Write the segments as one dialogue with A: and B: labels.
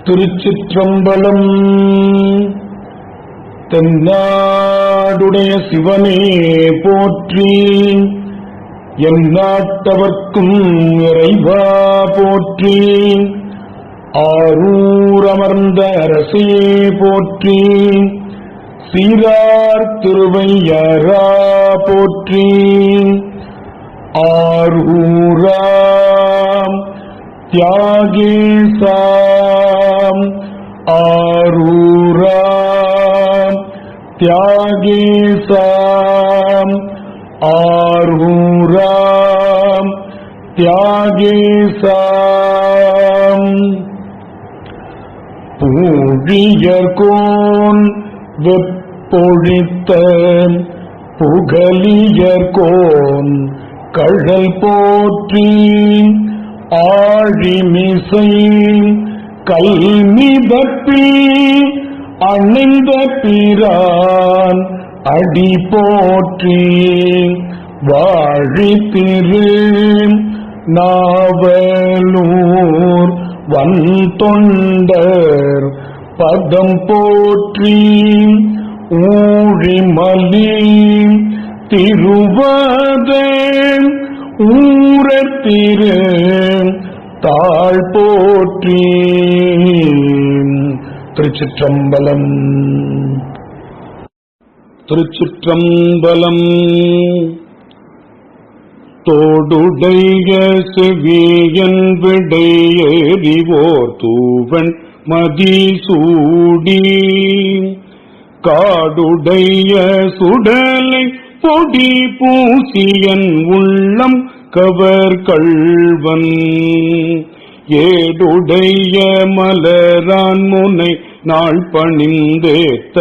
A: திருச்சிற்றம்பலம். தென்னாடுடைய சிவனே போற்றி, என் நாட்டவர்க்கும் இறைவா போற்றி, ஆரூர் அமர்ந்த அரசே போற்றி, சீரார் திருவையரா போற்றி, ஆரூராம் தியாகேசாம், ஆரூராம் தியாகேசாம், ஆரூராம் தியாகேசாம். பூழியர்கோன் வெப்பொழித்த புகலியர்கோன் கழல் போற்றி, ஆழிமிசை கல்மிதப்பி அணைந்த பிரான் அடி போற்றி, வாழி திரு நாவலூர் வன்தொண்டர் பதம் போற்றி, ஊழிமலி திருவாத ஊரத்திரு தாழ் போற்றி. திருச்சிற்றம்பலம். திருச்சிற்றம்பலம். தோடுடைய செவியன் விடையேறிவோர் தூவன் மதிசூடி, காடுடைய சுடலை பொடி பூசியன் உள்ளம் கவர் கள்வன், ஏடுடைய மலரான் முனை நாள் பணிந்தேத்த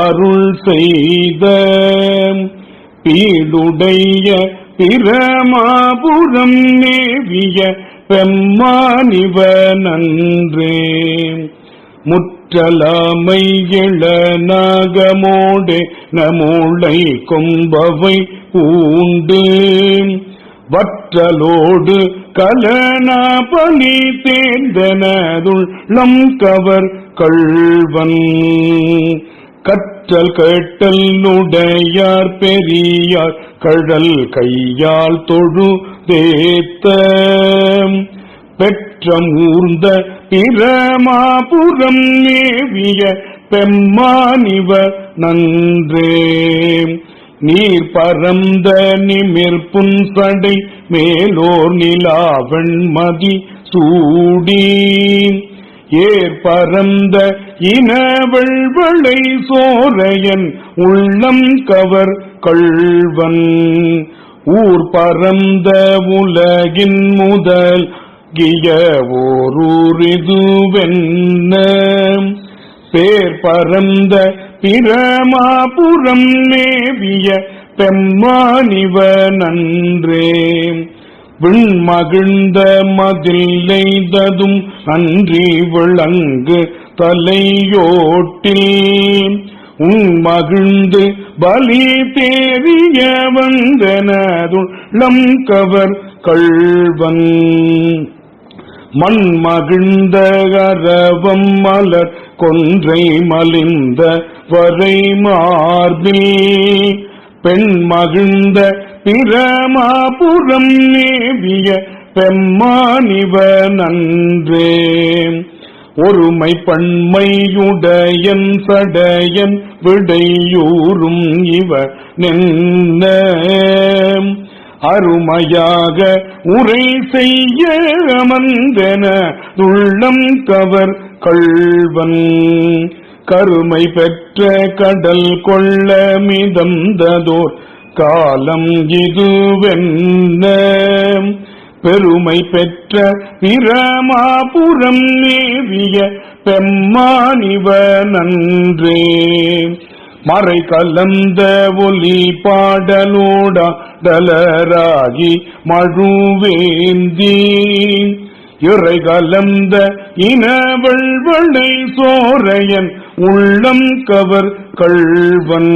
A: அருள் செய்த, பீடுடைய பிரமாபுரம் மேவிய பெம்மானிவ நன்றே, முற்றலாமை இளநாகமோடே நமூளை கொம்பவை பூண்டு, வற்றலோடு கலனாபலி தேர்ந்தனதுள்ளம் கவர் கள்வன், கற்றல் கேட்டல் நுடையார் பெரியார் கழல் கையால் தொழு தேத்த, பெற்றமூர்ந்த பிரமாபுரம் மேவிய பெம்மானிவ நன்றே, நீர் பரந்த நிமிர் புன்சடை மேலோர் நிலாவெண் மதி சூடி, ஏர் பரந்த இனவள்வளை சோரையன் உள்ளம் கவர் கள்வன், ஊர் பரந்த உலகின் முதல் கிய ஓரூரிதுவென்ன, பேர் பரந்த பிரமாபுரம் மேவிய பெம்மானிவ நன்றே, விண்மகிழ்ந்த மதில்லைததும் அன்றி விளங்கு தலையோட்டில், உண்மகிழ்ந்து பலி தேறிய வந்தனதுள்ளம் கவர் கள்வன், மண்மகிழ்ந்த அரவம் மலர் கொன்றை மலிந்த வரை மார்பில், பெண் மகிழ்ந்த பிரமாபுரம் மேவிய பெம்மானிவ நன்றே, ஒருமை பண்மையுடையன் சடையன் விடையூறும் இவ நின்ன, அருமையாக உரை செய்ய அமர்ந்தன உள்ளம் கவர் கள்வன், கருமை பெற்ற கடல் கொள்ள மிதந்ததோர் காலம் இதுவென்ன, பெருமை பெற்ற பிரமாபுரம் மேவிய பெம்மானிவ நன்றே, மறை கலந்த ஒலி பாடலோடலராகி மழுவேந்தி, இறை கலந்த இனவள்வளை சோரையன் உள்ளம் கவர் கள்வன்,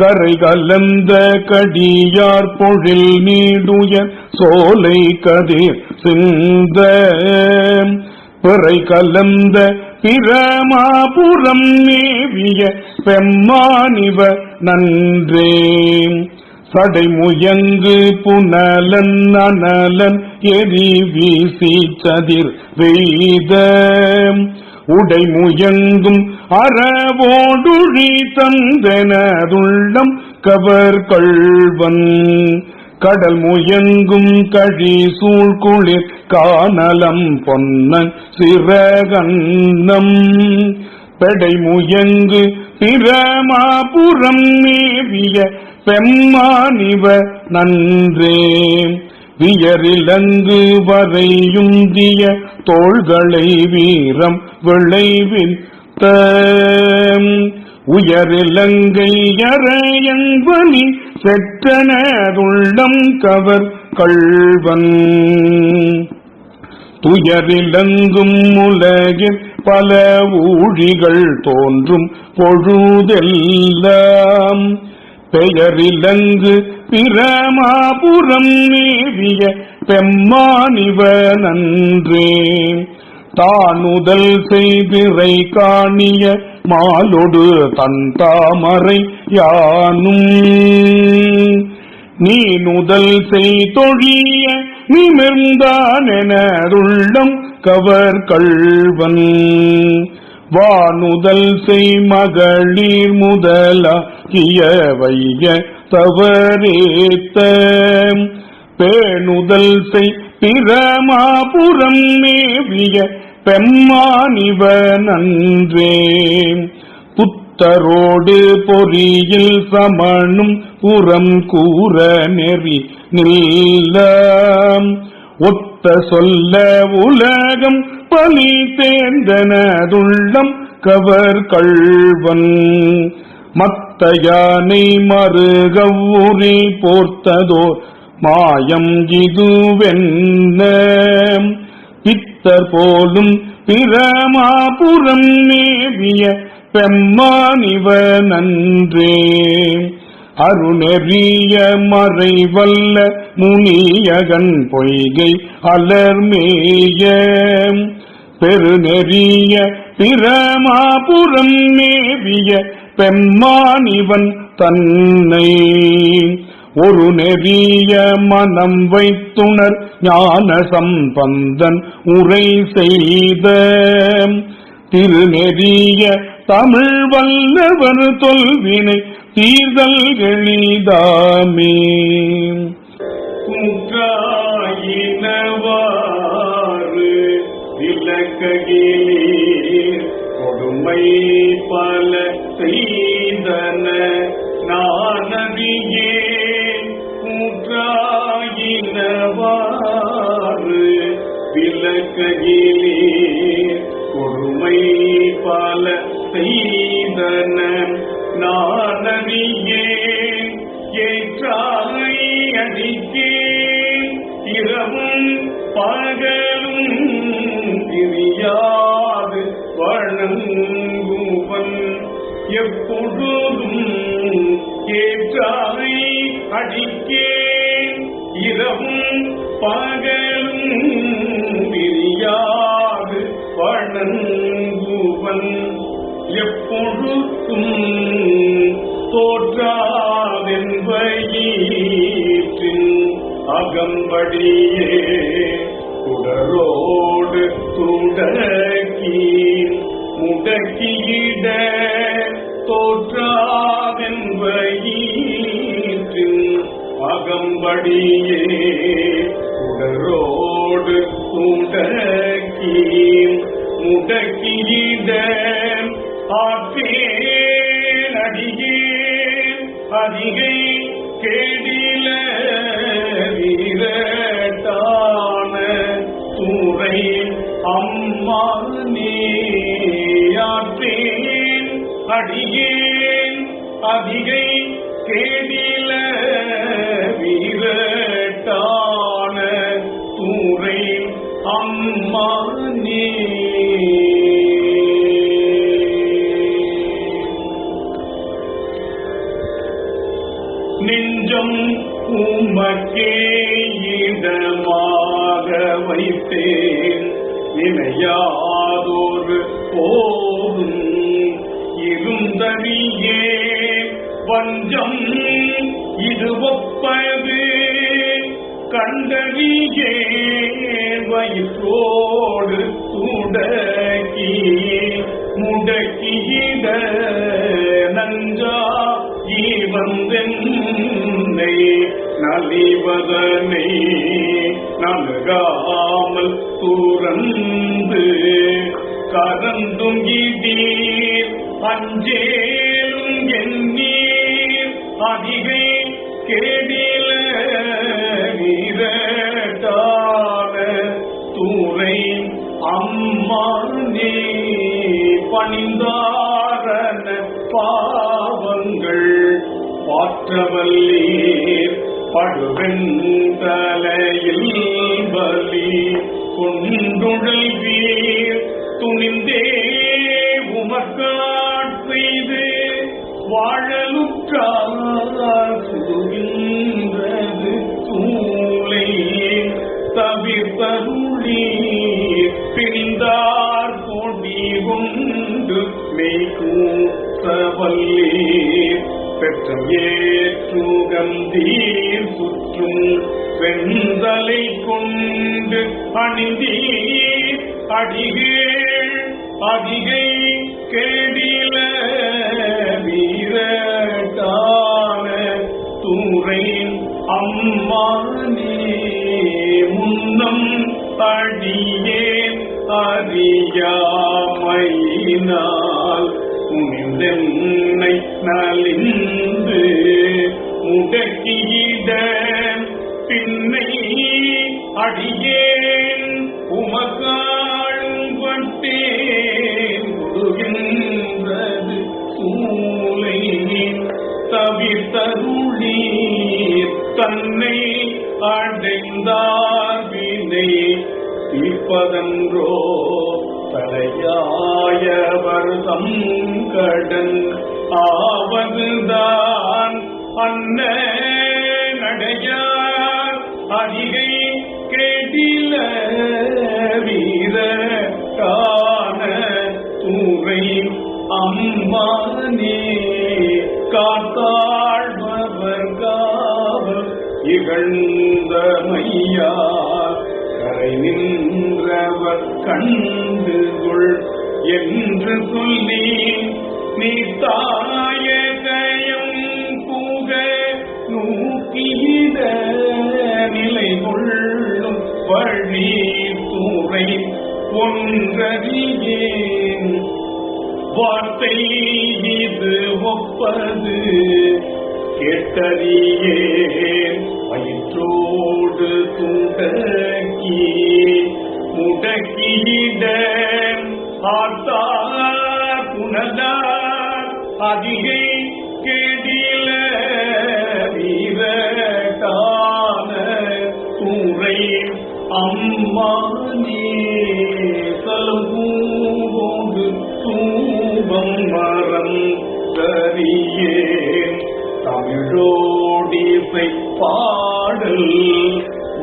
A: கரை கலந்த கடியார் பொழில் நீடுய சோலை கதிர் சிந்த, பிறை கலந்த பிரமாபுரம் மேவிய பெம்மானிவ நன்றே சடைமுயங்கு புனலன் அனலன் எரி வீசி சதிர் வெய்த உடைமுயங்கும் அறவோடுழி தந்தனதுள்ளம் கவர் கள்வன் கடல் முயங்கும் கழி சூழ்குளிர் கானலம் பொன்னன் சிறகன்னம் பெடை முயங்கு பிரமாபுரம் மேவிய பெம்மானிவ நன்றே வியரிலங்கு வரையுந்திய தோள்களை வீரம் விளைவித்த உயரிலங்கை அறையன்பனி செற்றனதுள்ளம் கவர் கள்வன் துயரிலங்கும் உலகில் பல ஊழிகள் தோன்றும் பொழுதெல்லாம் பெயரிலங்கு பிரமாபுரம் மேவிய பெம்மானிவ நன்றே தானுதல் செய்திரை காணிய மாலொடு தன் தாமரை யானும் நீ நுதல் செய்தொழிய நிமிர்ந்தானெனதுள்ளம் கவர் கள்வன் வானுதல் செய் மகளிர் முதலாகிய வைய தவறேத்த பேணுதல் செய் பிரமாபுரம் மேவிய பெம்மானிவ நன்றே புத்தரோடு பொறியில் சமணும் புறம் கூற நெறி நில்லாம் ஒத்த சொல்ல உலகம் பலி தேர்ந்தனதுள்ளம் கவர் கள்வன் மத்த யானை மறுகவுரி போர்த்ததோர் மாயம் இதுவென்ன பித்தர் போலும் பிரமாபுரம் மேவிய பெம்மானிவ நன்றே அருணெறிய மறைவல்ல முனியகன் பொய்கை அலர்மேய பெருநெறிய பிரமாபுரம் மேவிய பெம்மானிவன் தன்னை ஒரு நெறிய மனம் வைத்துணர் ஞான சம்பந்தன் உரை செய்த திருநெறிய தமிழ் வல்லவர் தொல்வினை தீர்தல் எளிதாமே குன்றாயினவாறு விளக்ககிலீர் கொடுமை பல செய்தன நானதியே குன்றாயினவாறு விளக்ககிலீர் கொடுமை பல செய்தன நானறியே ஏற்றாய் அடிக்கே இரவும் பகலும் பிரியாது வணங்குவன் எப்பொழுதும் ஏற்றாய் அடிக்கே இரவும் பகலும் பிரியாது வணங்குவன் எப்பொழுதும் தோற்றாதென்பயிற்றின் அகம்படியே குடரோடு துடக்கி முடக்கியிட தோற்றாதென்பயிற்றின் அகம்படியே குடரோடு துடக்கி முடக்கியிட ஆற்றேன் அடியேன் அதிகை கேடில வீரட்டான துறை அம்மா நீயாற்றேன் அடியேன் அதிகை கேடில வீரட்டான துறை அம்மா நீ நெஞ்சம் உமக்கே இடமாக வைத்தேன் வினை அறியாதோர் போதும் இருந்தறியே வஞ்சம் இது ஒப்பது கண்டறியே வயிற்றோடு துடக்கி முடக்கிட நஞ்சா வந்தென்னை நலிவதனை நல்காமல் துறந்து கரந்தும் இடீர் அஞ்சேலும் எண்ணீர் அதிகை கேடில வீரட்டான தூரை அம்மானே பணிந்தாரன பாவங்கள் பாற்றவல்லீர் படுவெண் தலையில் பலி கொண்டுடல் வீர் துணிந்தே உமக்காட் செய்து வாழலுற்றார் சுடுகின்றது சூளை தவிர்த்தருளீர் பிரிந்தார் கொடி கொண்டு மெய்கூசவல்லீர் பெற்றம் ஏற்றுகந்தீர் சுற்றும் வெண்தலை கொண்டு அணிந்தீர் அடிகேள் அதிகை கேடில வீரட்டான தூரை அம்மானே முன்னம் அடியேன் அறியாமையினால் உணிந்தென்னை நலிந்து முடக்கிட பின்னை அடியேன் உமக்காளும் பட்டேன் முடுகின்றது சூளை தவிர்த்தருளீர் தன்னை அடைந்தார் வினை தீர்ப்பதன்றோ தலையாயவர் தம் கடன் ஆவதுதான் அன்ன நடையார் அதிகை கேடில வீரட்டான தூரை அம்மானே காத்தாழ்பவர் காவல் இகழ்ந்தமையார் கரை நின்றவர் கண்டு கொள் என்று சொல்லி நீ தாயகயம் புக நூக்கிட நிலை கொள்ளும் வழி தூரை ஒன்றறியேன் வார்த்தை இது ஒப்பது கேட்டறியேன் வயிற்றோடு துண்டக்கி முடக்கிட ஆர்த்தார் புனதார் அதிகை கேடில வீரட்டான தூரை அம்மானே சலபூரோடு தூபம் மரம் கரியேன் தமிழோடிசை பாடல்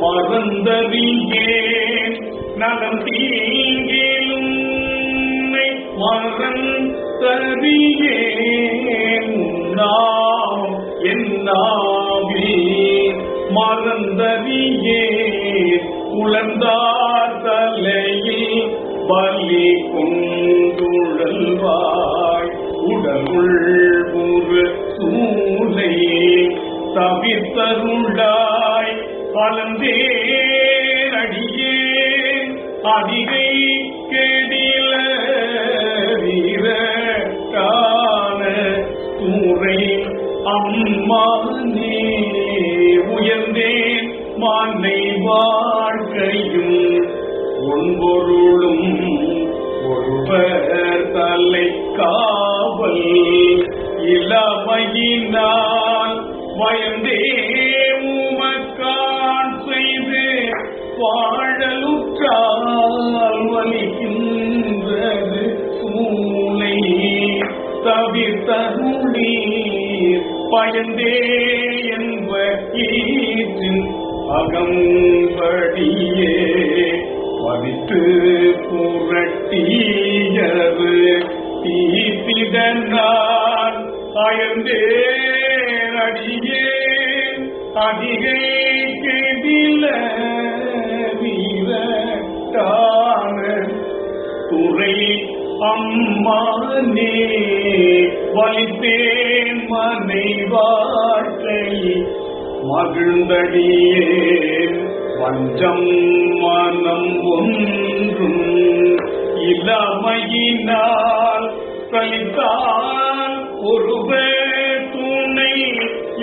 A: மறந்தறியேன் நலம் தீங்கிலும் மறந்தறியேன் நாம் என்னாவி மறந்தறியேன் உளந்தார் தலையில் பலி கொண்டுழல்வாய் உடலுள் ஒரு சூளை தவிர்த்தருளாய் பலந்தேர் அடியே அதிகை கேடில வீரட்டான தூரை அம்மானே உயர்ந்தேன் மானை வாழ்க்கையும் ஒன்பொருளும் ஒருவர் தலை காவல் இளமையினால் வயந்தே உமக்கான் செய்து வாழலுற்றால் வலிக்கின்றது சூளை தவிர்த்தருளீர் பயந்தே என்ப ஈற்றின் அகம்படியே பதித்து புரட்டியது தீத்திட நான் அயர்ந்தேன் அடியேன் அதிகை கெடில வீரட்டான துறை அம்மானே வலித்தேன் மனை வாழ்க்கை மகிழ்ந்தடியேன் வஞ்சம் மனம் ஒன்றும் இளமையினால் கலித்தால் ஒருவர் துணை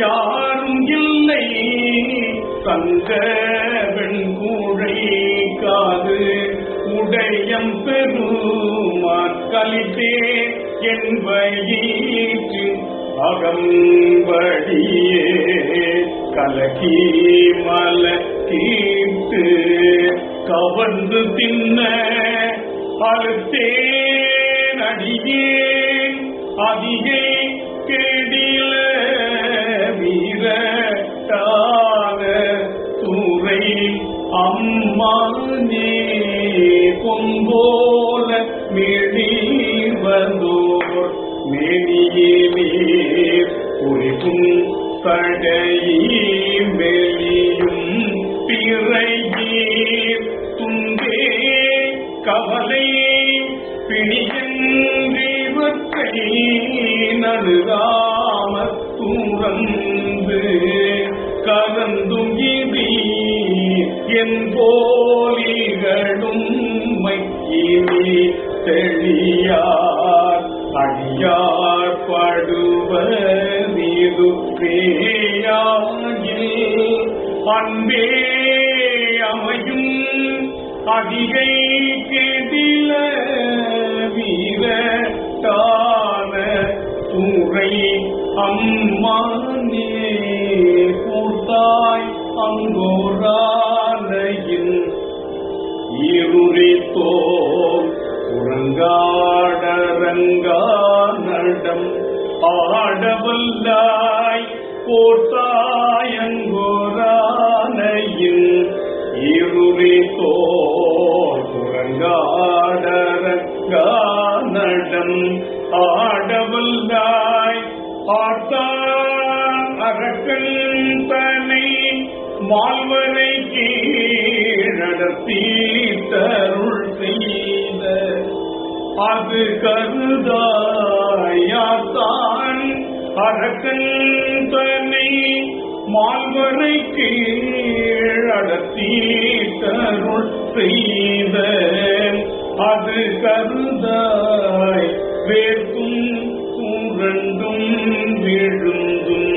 A: யாரும் இல்லை தங்க வெண்கூழை காது உடையம் பெருமான் கலித்தே என் வயிற்று அகம்படியே கலகி மலக்கீட்டு கவர்ந்து தின்ன அழுத்தேன் அடியேன் அதிகை கெடில வீரட்டான துறை அம்மானே பொம்போல மெழிவந்தோர் மெலியிலீர் குறிப்பும் கடையும் வெளியும் பிறையீர் துண்டே கவலை பிணியன்றிவற்றை நடுகாம தூரந்து கலந்தும் இவி என் போலிகளும் மையினி தெளியார் அடியார் படுவதிது பேயாகில் அன்பே அமையும் அதிகை கெடில வீரட்டான துறை அம்மானே கூட்டாய் அங்கோராலையின் இருளித்தோர் உறங்காடரங்கா நடம் ஆடவல்லாய் போட்டாயங்கோராலையின் இருளித்தோர் உறங்காடரங்கா நடம் ஆடவல்லாய் ஆர்த்தான் அரக்கன் தனை மால்வரை கீழடத்தி தருள் செய்த அது கருதாயாத்தான் அரக்கன் தனை மால்வரை கீழடத்தி தருள் செய்த அது கருதாய் வேர்க்கும் கூரண்டும் விழுந்தும்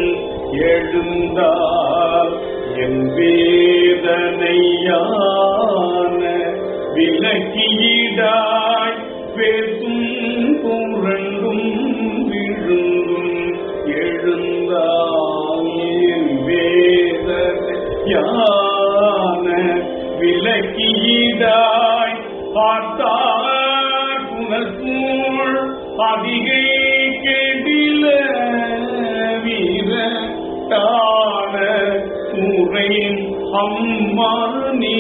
A: எழுந்தால் என் வேதனையான விலக்கியிடாய் பேசும் கூரண்டும் விழுந்தும் எழுந்தால் என் வேதனையான விலக்கியிடாய் பார்த்தார் புனர்கூழ் அதிகை கெடில வீரட்டான துறை அம்மானே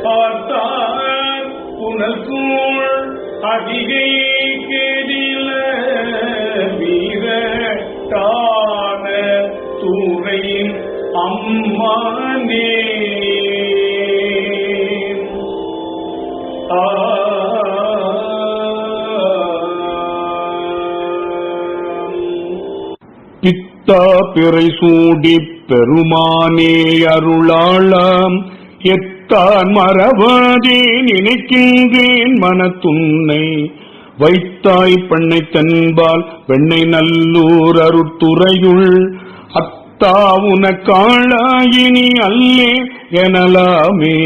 A: பார்த்தார் புனர்கூழ் அதிகை கெடில வீரட்டான துறை அம்மானே
B: பித்தா பிறை சூடி பெருமானே அருளாளாம் எத்தான் மறவாதே நினைக்கின்றேன் மனத்துன்னை வைத்தாய் பண்ணை தன்பால் வெண்ணை நல்லூர் அருட்துறையுள் அத்தா உனக்காளாயினி அல்லே எனலாமே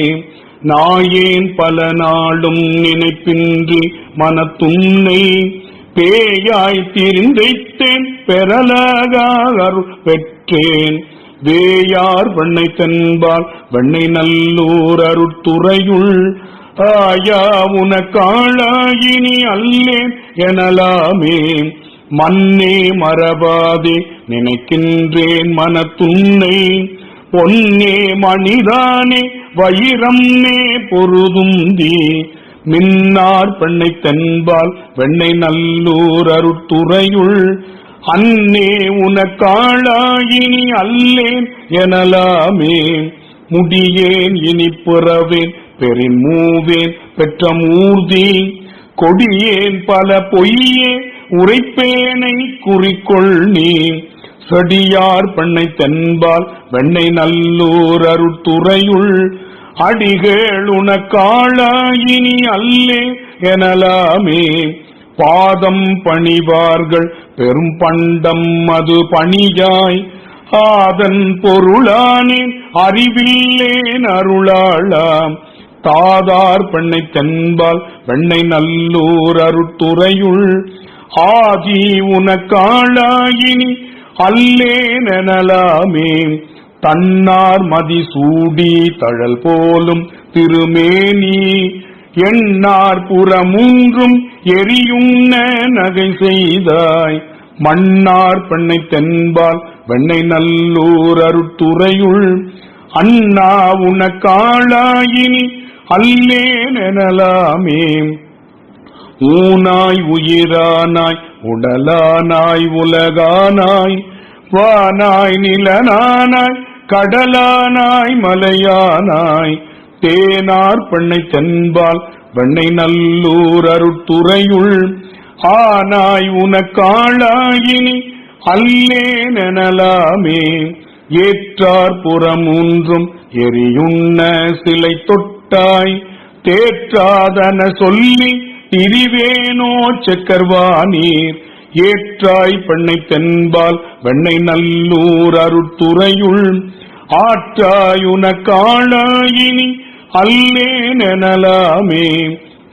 B: நாயேன் பல நாளும் நினைப்பின்றி மனத்துன்னை பேயாய் திரிந்தைத்தேன் பெறலாகார் பெற்றேன் வேயார் வெண்ணை தென்பால் வெண்ணை நல்லூர் அருட்துறையுள் ஆயா உனக்காளாயினி அல்லேன் எனலாமே மன்னே மறவாதே நினைக்கின்றேன் மனத்துன்னை பொன்னே மணிதானே வைரம் நே பொருதுந்தி மின்னார் பெண்ணை தென்பால் வெண்ணை நல்லூர் அருட்துறையுள் அன்னே உனக்காளாயினி அல்லேன் எனலாமே முடியேன் இனி பிறவேன் பெரின் மூவேன் பெற்ற மூர்த்தி கொடியேன் பல பொய்யே உரைப்பேனை குறிக்கொள் நீ செடியார் பெண்ணை தென்பால் வெண்ணை நல்லூர் அருட்துறையுள் அடிகள் உனக்காளாயினி அல்லே எனலாமே பாதம் பணிவார்கள் பெரும் பண்டம் அது பணியாய் ஆதன் பொருளானேன் அறிவில்லேன் அருளாளாம் தாதார் பெண்ணை தென்பால் வெண்ணை நல்லூர் அருட்துறையுள் ஆதி உனக்காளாயினி அல்லேன் எனலாமே தன்னார் மதி சூடி தழல் போலும் திருமேனி எண்ணார் புறமூன்றும் எரியுண்ண நகை செய்தாய் மன்னார் பெண்ணை தென்பால் வெண்ணை நல்லூர் அருட்துறையுள் அண்ணா உனக்காளாயினி அல்லேன் எனலாமே ஊனாய் உயிரானாய் உடலானாய் உலகானாய் வானாய் நிலனானாய் கடலானாய் மலையானாய் தேனார் பெண்ணை தென்பால் வெண்ணை நல்லூர் அருட்துறையுள் ஆனாய் உனக்காளாயினி அல்லேன் எனலாமே ஏற்றார் புறமூன்றும் எரியுண்ண சிலை தொட்டாய் தேற்றாதன சொல்லி திரிவேனோ செக்கர்வானீர் ஏற்றாய் பெண்ணை தென்பால் வெண்ணை நல்லூர் அருட்துறையுள் ஆற்றாய் உனக்காளாயினி அல்லேன் எனலாமே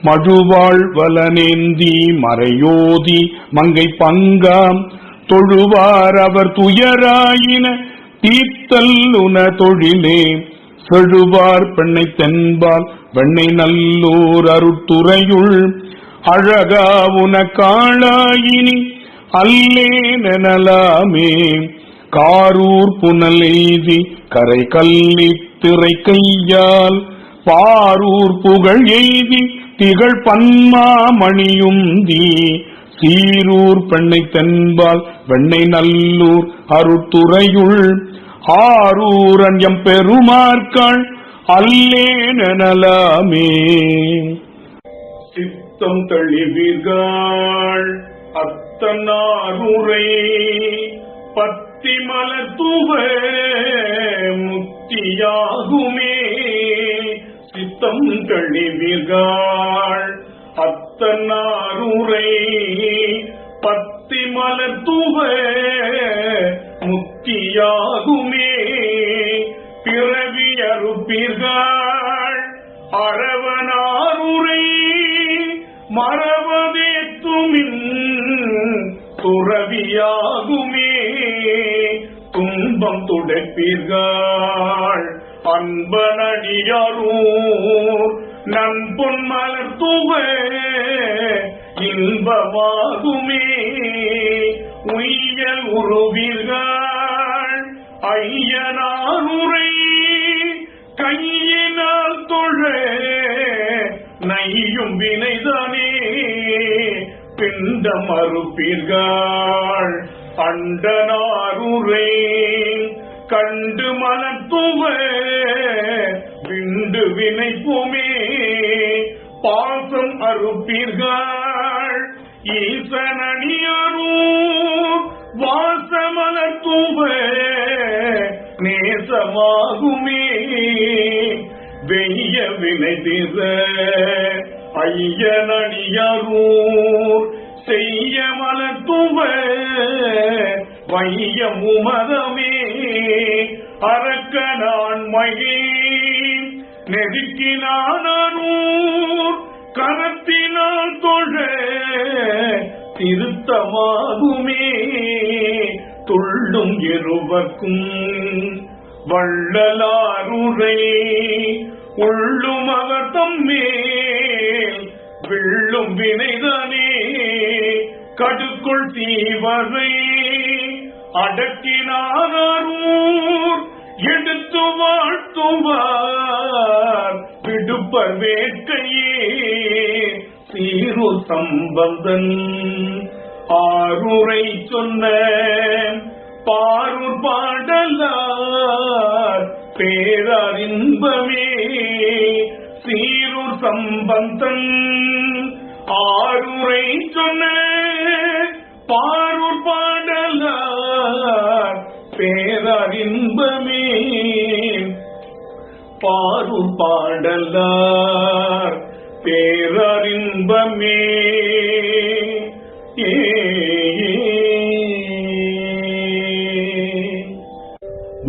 B: மழுவாள் வலனேந்தி மறையோதி மங்கை பங்காம் தொழுவார் அவர் துயராயின தீர்த்தல் உன தொழிலே செழுவார் பெண்ணை தென்பால் வெண்ணை நல்லூர் அருட்துறையுள் அழகா உனக்காளாயினி அல்லேன் எனலாமே காரூர் புனல் எய்தி கரை கல்லி திரை கையால் பாரூர் புகழ் எய்தி திகழ் பன்மா மணியுந்தி சீரூர் பெண்ணை தென்பால் வெண்ணை நல்லூர் அருட்துறையுள் ஆரூரன் எம் பெருமாற்கள் அல்லேன் எனலாமே
A: சித்தம் தழிவீர்கள் அத்தனாருரை பத்தி மலத்துவ முத்தியாகுமே சித்தம் தழிவீர்கள் அத்தனாருரை பத்தி மலத்துவ முத்தியாகுமே பிறவி அறுப்பீர்கள் அரவனாருரை மறவதேத்துமின் துறவியாகுமே துன்பம் துடைப்பீர்கள் அன்பனடியாரூர் நன்பொன் மலர்த்துவ இன்பமாகுமே உய்யல் உருவீர்கள் ஐயனாருரை கையினால் தொழ நையும் வினைதானே பிண்ட மறுப்பீர்கள் அண்டனாருரை கண்டு மலத்துவ விண்டு வினைப்புமே பாசம் அறுப்பீர்கள் ஈசனணியரூர் வாசமலத்துவ நேசமாகுமே வெய்ய வினை தீர ஐயனணியரூர் செய்ய மலத்துவ வையம் உமதமே அரக்க நான் மகே நெருக்கினானூர் கரத்தினால் தொழ திருத்தமாகுமே துள்ளும் இருவர்க்கும் வள்ளலாருரை உள்ளும் அவர் தம்மேல் விள்ளும் வினைதானே கடுக்குள் தீவரை அடக்கினாரூர் எடுத்து வாழ்த்துவார் விடுப்பர் வேட்கையே சீரூர் சம்பந்தன் ஆரூரை சொன்ன பாரூர் பாடலார் பேரின்பமே. சீரூர் சம்பந்தன் ஆரூரை சொன்ன பாரூர் பாடலார் பேரின்பமே. பாரூர் பாடலார் பேரின்பமே.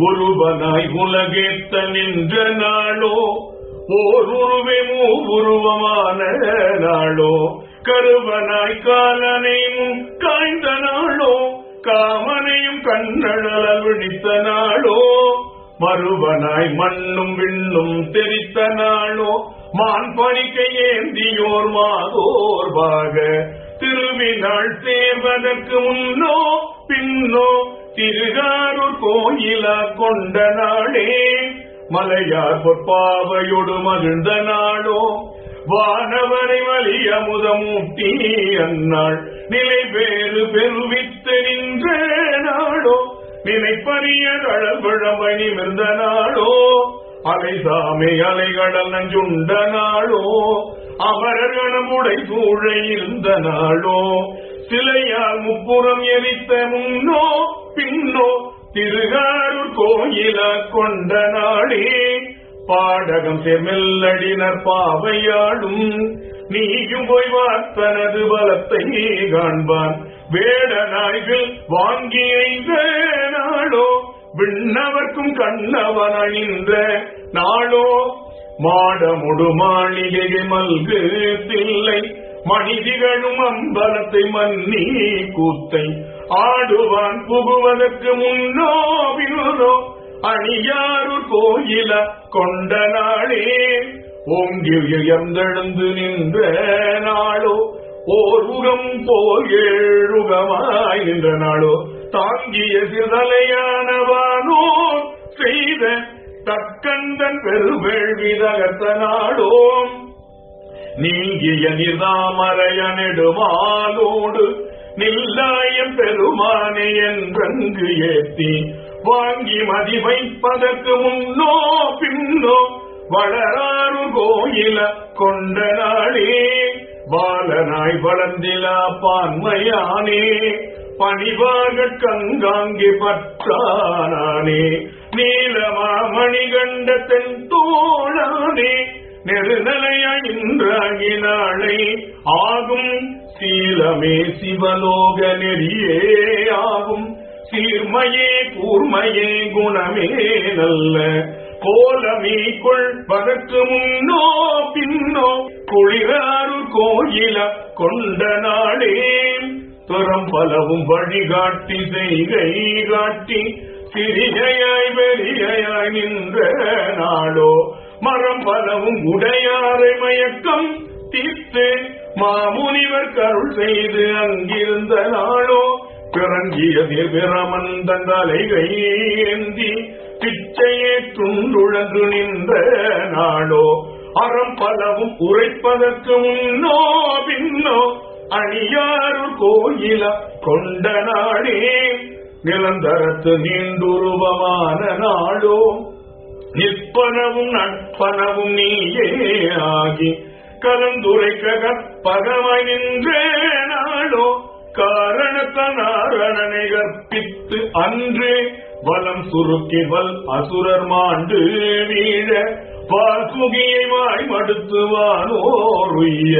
A: ஒருவனாய் உலகேத்த நின்ற நாளோ ஓர் உருவே மூவுருவமான நாளோ கருவனாய் காலனையும் காய்ந்த நாளோ காமனையும் கண்ணழல் விழித்த நாளோ மறுவனாய் மண்ணும் விண்ணும் தெரித்த நாளோ மான் பணிக்கை ஏந்தியோர் மாதோர் பாக திருவினாள் சேர்வதற்கு முன்னோ பின்னோ திருகாரூர் கோயிலா கொண்ட நாளே மலையார் பொற்பாவையோடு மகிழ்ந்த நாளோ வானவரை வலிய முதமூட்டி அந்நாள் நிலை வேறு பெருவித்து நின்ற நாளோ நினைப்பறிய கடல்பழமை நிமிர்ந்த நாளோ அலை சாமி அலைகடல் நஞ்சுண்ட நாளோ அமரர்கணம் உடை சூழ இருந்த நாளோ சிலையால் முப்புறம் எரித்த முன்னோ பின்னோ திருகாரூர் கோயில கொண்ட நாளே பாடகம் செமெல்லடினர் பாவையாடும் நீயும் போய் வார்த்தனது பலத்தை காண்பான் வேட நாய்கள் வாங்கி ஐந்த நாளோ விண்ணவர்க்கும் கண்ணவனாய் நின்ற நாளோ மாடமுடு மாளிகை மல்கு தில்லை மனிதிகளும் அம்பலத்தை மன்னி கூத்தை ஆடுவான் புகுவதற்கு முன்னோ பின்னோ அணியாரூர் கோயில கொண்ட நாளே ஓங்கி உயர்ந்தெழுந்து நின்ற நாளோ ஓர் உகம் போல் ஏழுகமாய் நின்ற நாளோ தாங்கிய சிறுதலையானவானோ செய்த தக்கந்தன் பெருவேள்வி தகர்த்த நாளோ நீங்கிய நிதாமரைய நெடுமாலோடு நில்லாயம் பெருமானே என்றங்கு ஏத்தி வாங்கி மதி வைப்பதற்கு முன்னோ பின்னோ வளராறு கோயில கொண்ட நாளே பாலனாய் வளர்ந்திலா பான்மையானே பணிவாக கங்காங்கி பற்றானே நீலமாமணி கண்ட தென் தோழானே நெருநிலையாய் இன்றாகி நாளை ஆகும் சீலமே சிவலோக நெறியே ஆகும் சீர்மையே கூர்மையே குணமே நல்ல கோலமே கொள்வதற்கு முன்னோ பின்னோ குளிராறு கோயில கொண்ட நாளே துறம் பலவும் வழிகாட்டி செய்கை காட்டி சிறிகையாய் பெரிகையாய் நின்ற நாளோ மரம் பலவும் உடையாரை மயக்கம் தீர்த்து மாமுனிவர் கருள் செய்து அங்கிருந்த நாளோ பிறங்கிய பிரமந்தன் தலைகை ஏந்தி பிச்சையே துண்டுழன்று நின்ற நாளோ அறம் பலவும் உரைப்பதற்கு முன்னோ பின்னோ அணியாறு கோயில கொண்ட நாளே நிலந்தரத்து நீண்டுருவமான நாளோ நிற்பனவும் நட்பனவும் நீயே ஆகி கலந்துரைக்க கற்பகமாய் நின்ற நாளோ காரணத்தனாரணனை கற்பித்து அன்று வலம் சுருக்கி வல் அசுரர் மாண்டு வீழ வாசுகியை வாய் மடுத்துவானோர் உய்ய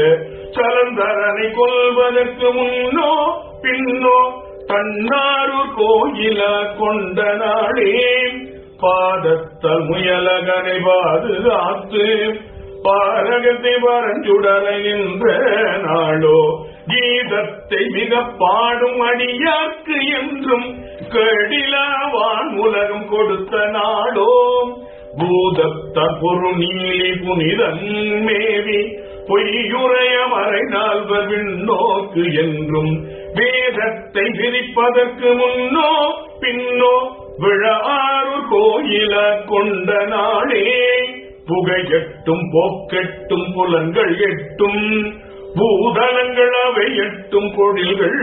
A: சலந்தரனை கொல்வதற்கு முன்னோ பின்னோ தன்னாரூர் கோயில கொண்ட நாளே பாதத்தல் முயலகனை பாதுகாத்து பாரகத்தை பரஞ்சுடரை நின்ற நாளோ கீதத்தை மிக பாடும் அடியாக்கு என்றும் கடிலாவான் உலகம் கொடுத்த நாளோ பூதத்த பொரு நீலி புனிதன் மேவி பொய்யுரைய மறை நால்வர் விண்ணோக்கு என்றும் வேதத்தை விரிப்பதற்கு முன்னோ பின்னோ விழாறு கோயில கொண்ட நாளே புகை எட்டும் போக்கெட்டும் புலன்கள் எட்டும் பூதலங்கள் அவை எட்டும் பொழில்கள்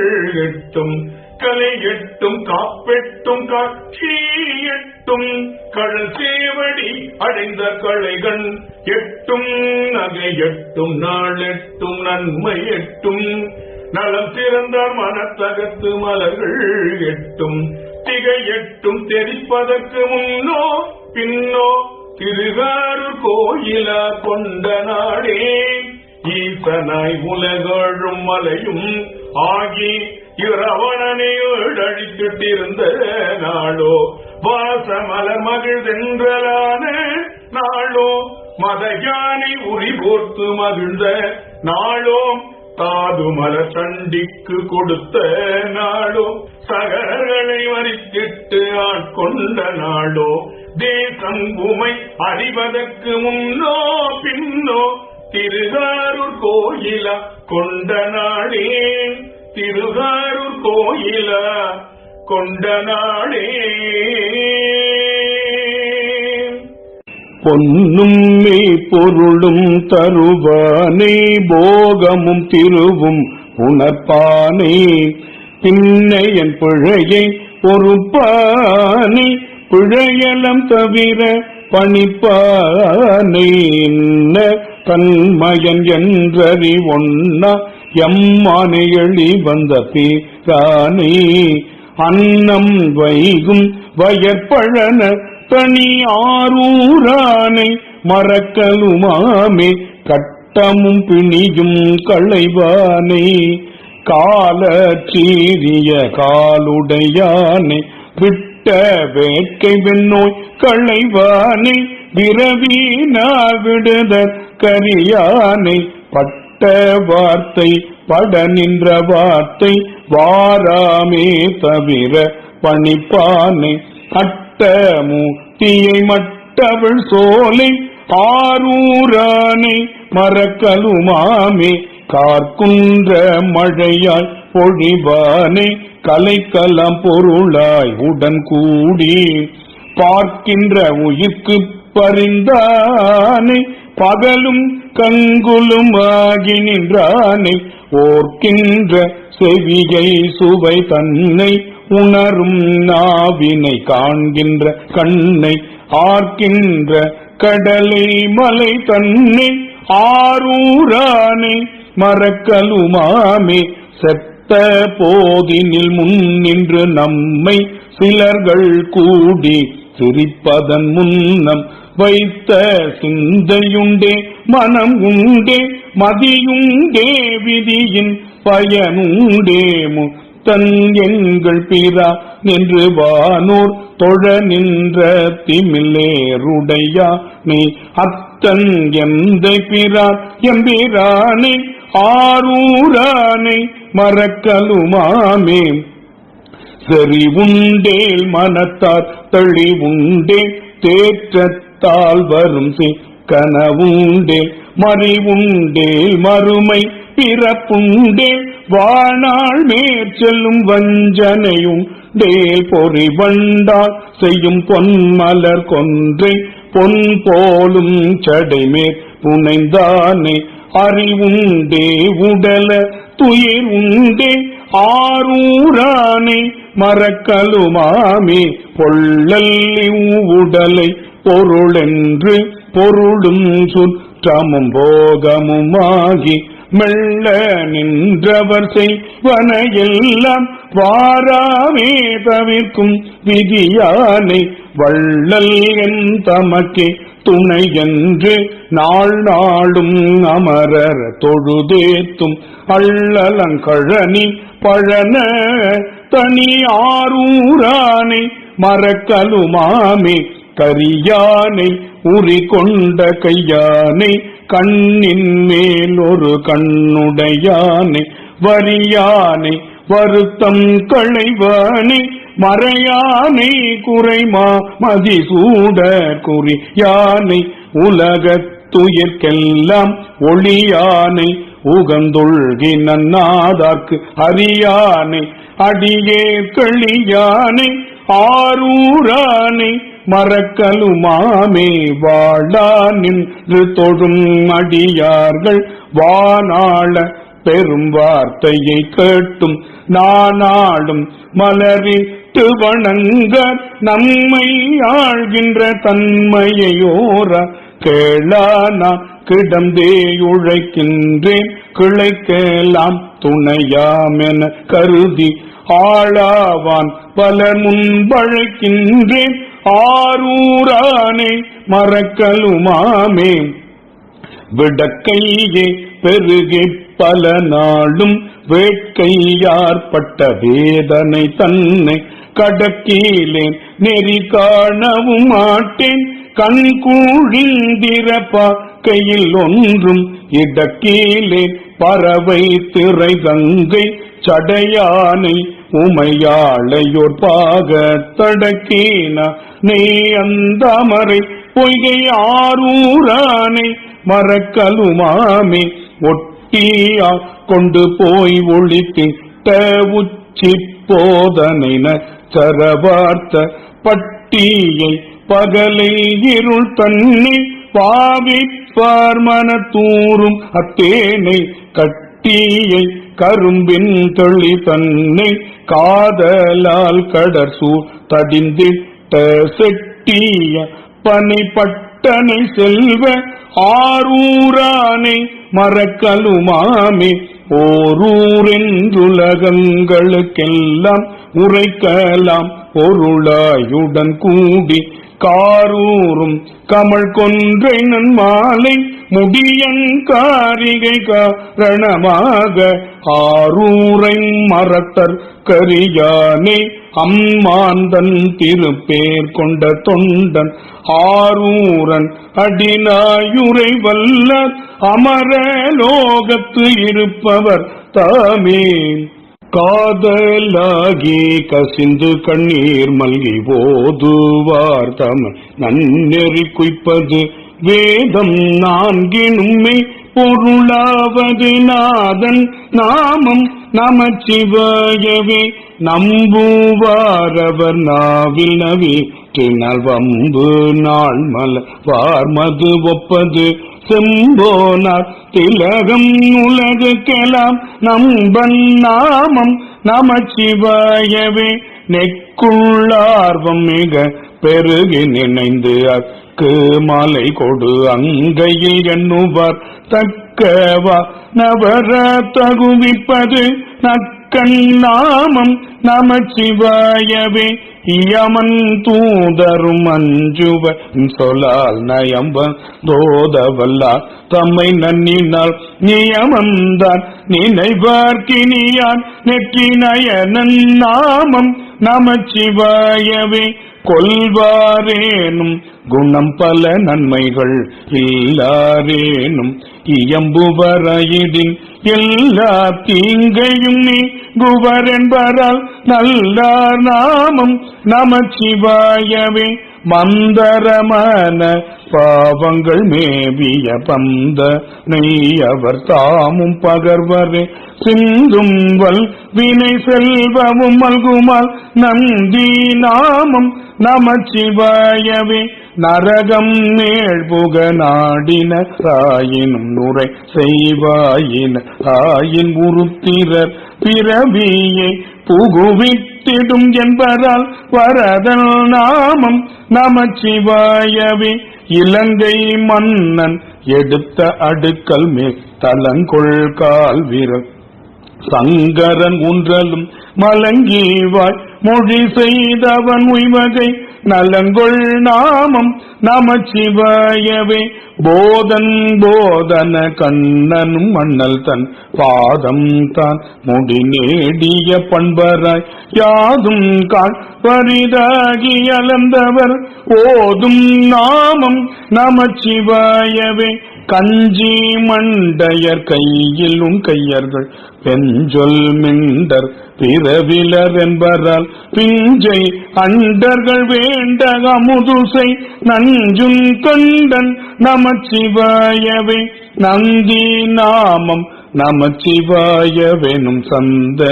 A: எட்டும் கலை எட்டும் காப்பெட்டும் காட்சி எட்டும் கடல் சேவடி அடைந்த களைகள் எட்டும் நகை எட்டும் நாள் எட்டும் நன்மை எட்டும் நலம் சிறந்தார் மனத்தகத்து மலர்கள் எட்டும் திகை எட்டும் தெரிப்பதற்கு முன்னோ பின்னோ திருகாரூர் கோயிலா கொண்ட நாடே ஈசனாய் உலகழும் மலையும் ஆகி இரவணனை அழித்திட்டிருந்த நாளோ வாசமலர் மகிழ்ந்தென்றலான நாளோ மதயானை உரி போர்த்து மகிழ்ந்த நாளோ தாது மலர் சண்டிக்கு கொடுத்த நாளோ சகரர்களை வரித்திட்டு ஆட்கொண்ட நாளோ தேசம் உமை அறிவதற்கு முன்னோ பின்னோ திருகாரூர் கோயிலா கொண்ட நாளே திருகாரூர் கோயிலா கொண்ட நாளே.
B: பொன்னும் பொருளும் தருவானே போகமும் திருவும் உணர்ப்பானே பின்னையன் பிழையை பொறுப்பானே பிழையலம் தவிர பணிப்பானே தன்மயன் என்றறி ஒன்னா எம்மானை எழி வந்த பேரானே அன்னம் வைகும் வயற்பழன தனி ஆரூரானை மறக்கலுமாமே கட்டமும் பிணியும் களைவானே காலச்சீரிய காலுடையானை விட்ட வேட்கை வெண்ணோய் களைவானை விரவீனா விடுதற் கரியானை பட்ட வார்த்தை பட நின்ற வார்த்தை வாராமே தவிர பணிப்பானை அட்டமூர்த்தியை மட்டவள் சோலை ஆரூரானை மறக்கலுமாமே கார்குன்ற மழையாய் பொழிவானை கலைக்கலம் பொருளாய் உடன் கூடி பார்க்கின்ற உயிர்க்கு பரிந்தானை பகலும் கங்குலும் ஆகி நின்றானை ஓர்க்கின்ற செவியை சுவை தன்னை உணரும் நாவினை காண்கின்ற கண்ணை ஆர்க்கின்ற கடலை மலை தன்னை ஆரூரானை மறக்கலுமாமே செத்த போதினில் முன் நின்று நம்மை சிலர்கள் கூடி சிரிப்பதன் முன்னம் வைத்த சிந்தையுண்டே மனம் உண்டே மதியுண்டே விதியின் பயனுண்டே முத்தன் எங்கள் பிறா நின்று வானோர் தொழ நின்ற திமில்லேருடையா நீ அத்தன் எந்த பிறார் எம்பிரானே ஆரூரானை மறக்கலுமாமே செறி உண்டேல் மனத்தார் தழி உண்டே தேற்றத்தால் வரும் கனவுண்டே மறி உண்டேல் மறுமை பிறப்புண்டே வாழ்நாள் மேற்செல்லும் வஞ்சனையும் டேல் பொறி வண்டால் செய்யும் பொன்மலர் கொன்றை பொன் போலும் சடைமேற் புனைந்தானே அறிவுண்டே உடல துயிர் உண்டே ஆரூரானே மறக்கலுமாமே பொள்ளல் உடலை பொருளென்று பொருளும் சுற்றமும் போகமுமாகி மெல்ல நின்றவர் செய்வன எல்லாம் வாராமே தவிர்க்கும் விதியானை வள்ளல் என் தமக்கே துணை என்று நாள் நாளும் அமரர் தொழுதேத்தும் அள்ளலங்கழனி பழன தனி ஆரூரானை மறக்கலுமாமே கரியானை உரி கொண்ட கையானை கண்ணின் மேல் ஒரு கண்ணுடையானை வரியானை வருத்தம் களைவானை மறையானை குறைமா மதிசூட குறியானை உலகத்துயிர்க்கெல்லாம் ஒளியானை உகந்தொழ்கி நன்னாதார்க்கு அறியானை அடியே களியானை ஆரூரானை மறக்கலுமாமே வாழா நின்று தொழும் அடியார்கள் வானாள பெரும் வார்த்தையை கேட்டும் நானாளும் மலரிட்டு வணங்க நம்மை ஆழ்கின்ற தன்மையோர கேளானா கிடந்தே உழைக்கின்றேன் கிளைக்கெல்லாம் துணையாமென கருதி ஆளாவான் பல முன்பழைக்கின்றேன் ஆரூரானே மறக்கலுமாமே விடக்கையே பெருகி பல நாளும் வேட்கையாற்பட்ட வேதனை தன்னை கடக்கீலேன் நெறி காணவும் மாட்டேன் கண் கூழிந்திர பாக்கையில் ஒன்றும் இடக்கீலேன் பறவை திரை கங்கை சடையானை உமையாளையோர் பாக தடக்கீனா நீ அந்த மறை பொய்கை ஆரூரானை மறக்கலுமாமே ஒட்டியா கொண்டு போய் ஒளித்திட்ட உச்சி போதனை சரவார்த்த பட்டியை பகலை இருள் தன்னை பாவிப்பார் மனத்தூரும் அத்தேனை கட்டியை கரும்பின் தொழி தன்னை காதலால் கடற்சூர் தடிந்திட்ட செட்டிய பனை பட்டனை செல்வ ஆரூரானை மறக்கலுமாமே ஓரூரென்றுலகங்களுக்கெல்லாம் உரைக்கலாம் பொருளாயுடன் கூடி காரூரும் கமல் கொன்றை நன்மாலை முடியங்காரிகை காரணமாக ஆரூரை மறத்தற் கரியானே அம்மாந்தன் திருப்பேர் கொண்ட தொண்டன் ஆரூரன் அடிநாயுரை வல்லர் அமரலோகத்து இருப்பவர் தாமே காதலாகி கசிந்து கண்ணீர் மல்கி ஓதுவார் தம் நன்னெறி குய்ப்பது வேதம் நான்கினுமே பொருளாவது நாதன் நாமம் நமச்சிவாயவே நம்புவாரவர் நாவில் நவீற்றினால் வம்பு நாள் மல வார்மது ஒப்பது செம்போனார் திலகம் உலகுக்கெல்லாம் நம்பன் நாமம் நமச்சிவாயவே நெக்குள்ளார்வம் மிக பெருகி நினைந்து அக்கு மாலை கொடு அங்கையில் எண்ணுவார் தக்கவா நவர தகுவிப்பது நக்கண் நாமம் நமச்சிவாயவே யமன் தூதரும் அஞ்சுவ சொலால் நயம்ப தோதவல்லார் தம்மை நன்னினால் நியமந்தான் நினைவார்க்கினியான் நெற்றி நயனன் நாமம் நமச்சிவாயவே கொல்வாரேனும் குணம் பல நன்மைகள் இல்லாரேனும் இயம்புவரையிடின் எல்லா தீங்கையும் நீ குவரென்பரால் நல்லார் நாமம் நமச்சிவாயவே மந்தரமான பாவங்கள் மேவிய பந்த நெய்யவர் தாமும் பகர்வரே சிந்தும் வல் வினை செல்வமும் மல்குமால் நந்தி நாமம் நமச்சிவாயவே நரகம் மேழ்புக நாடின ராயினும் நுரை செய்வாயின் ஆயின் உருத்திரர் பிறவியை புகுவித்திடும் என்பதால் வரதல் நாமம் நமச்சிவாயவே இலங்கை மன்னன் எடுத்த அடுக்கல் மேல் தலங்கொள் கால் வீரர் சங்கரன் ஊன்றலும் மலங்கிவாய் மொழி செய்தவன் உய்வகை நலங்கொள் நாமம் நமச்சிவாயவே போதன் போதன கண்ணனும் மண்ணல் தன் பாதம் தான் முடி நேடிய பண்பராய் யாதும் கால் பரிதாகி அலந்தவர் ஓதும் நாமம் நமச்சிவாயவே கஞ்சி மண்டையர் கையிலும் கையர்கள் பெஞ்சொல் மிண்டர் பிறவிலர் என்பரால் பிஞ்சை அண்டர்கள் வேண்ட அமுதுசை நஞ்சும் கண்டன் நமச்சிவாயவே நந்தி நாமம் நமச்சிவாயவெனும் சந்த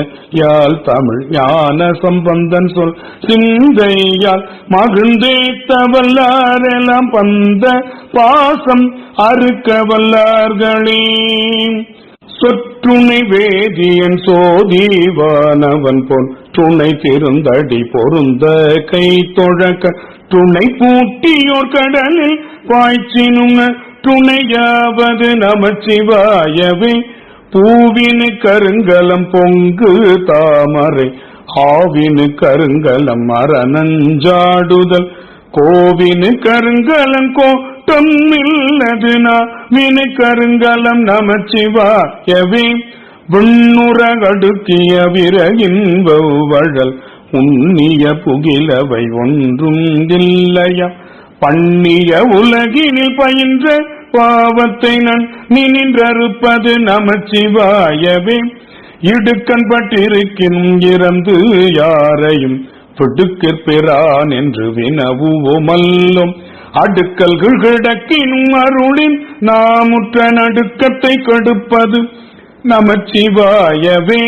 B: யாழ் தமிழ் ஞான சம்பந்தன் சொல் சிந்தையால் மகிழ்ந்தேத்த வல்லாரெல்லாம் பந்த பாசம் அறுக்க வல்லார்களே. சொற்றுணை வேதியன் சோதிவானவன் போல் துணை திருந்தடி பொருந்த கை தொழக்க துணை பூட்டியோர் கடலில் பாய்ச்சினும் துணையாவது நமச்சிவாயவே. பூவினு கருங்கலம் பொங்கு தாமரை ஆவினு கருங்கலம் அரணஞ்சாடுதல் கோவினு கருங்கலம் கோட்டம் இல்லது நாவினு கருங்கலம் நமச்சிவாயவே. விண்ணுறகடுக்கிய விறகின் வௌவழல் உன்னிய புகிலவை ஒன்றும் இல்லையா. பண்ணிய உலகினில் பயின்ற பாவத்தை நான் நின்றறுப்பது நமச்சிவாயவே. இடுக்கண் பட்டிருக்கின் இறந்து யாரையும் பிடுக்கிறான் என்று வினவுவோமல்லும் அடுக்கல்கள் கிடக்கினும் அருளின் நாமுற்ற நடுக்கத்தை கெடுப்பது நமச்சிவாயவே.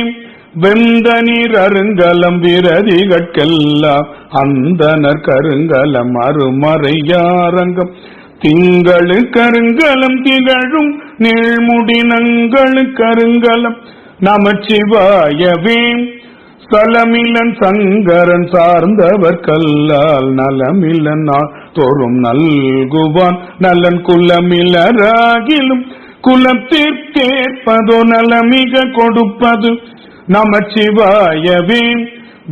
B: வெந்த நீர் அருங்கலம் விரதிகட்கெல்லாம் அந்தனர் கருங்கலம் அருமறையாரங்கம் திங்களு கருங்கலம் திகழும் நீழ்முடினங்களு கருங்கலம் நமச்சிவாயவே. சலமிலன் சங்கரன் சார்ந்தவர் கல்லால் நலமிலன் தோறும் நல்குவான் நலன் குலமிலராகிலும் குலத்திற்கேற்பதோ நலமிக கொடுப்பது நமச்சிவாயவே.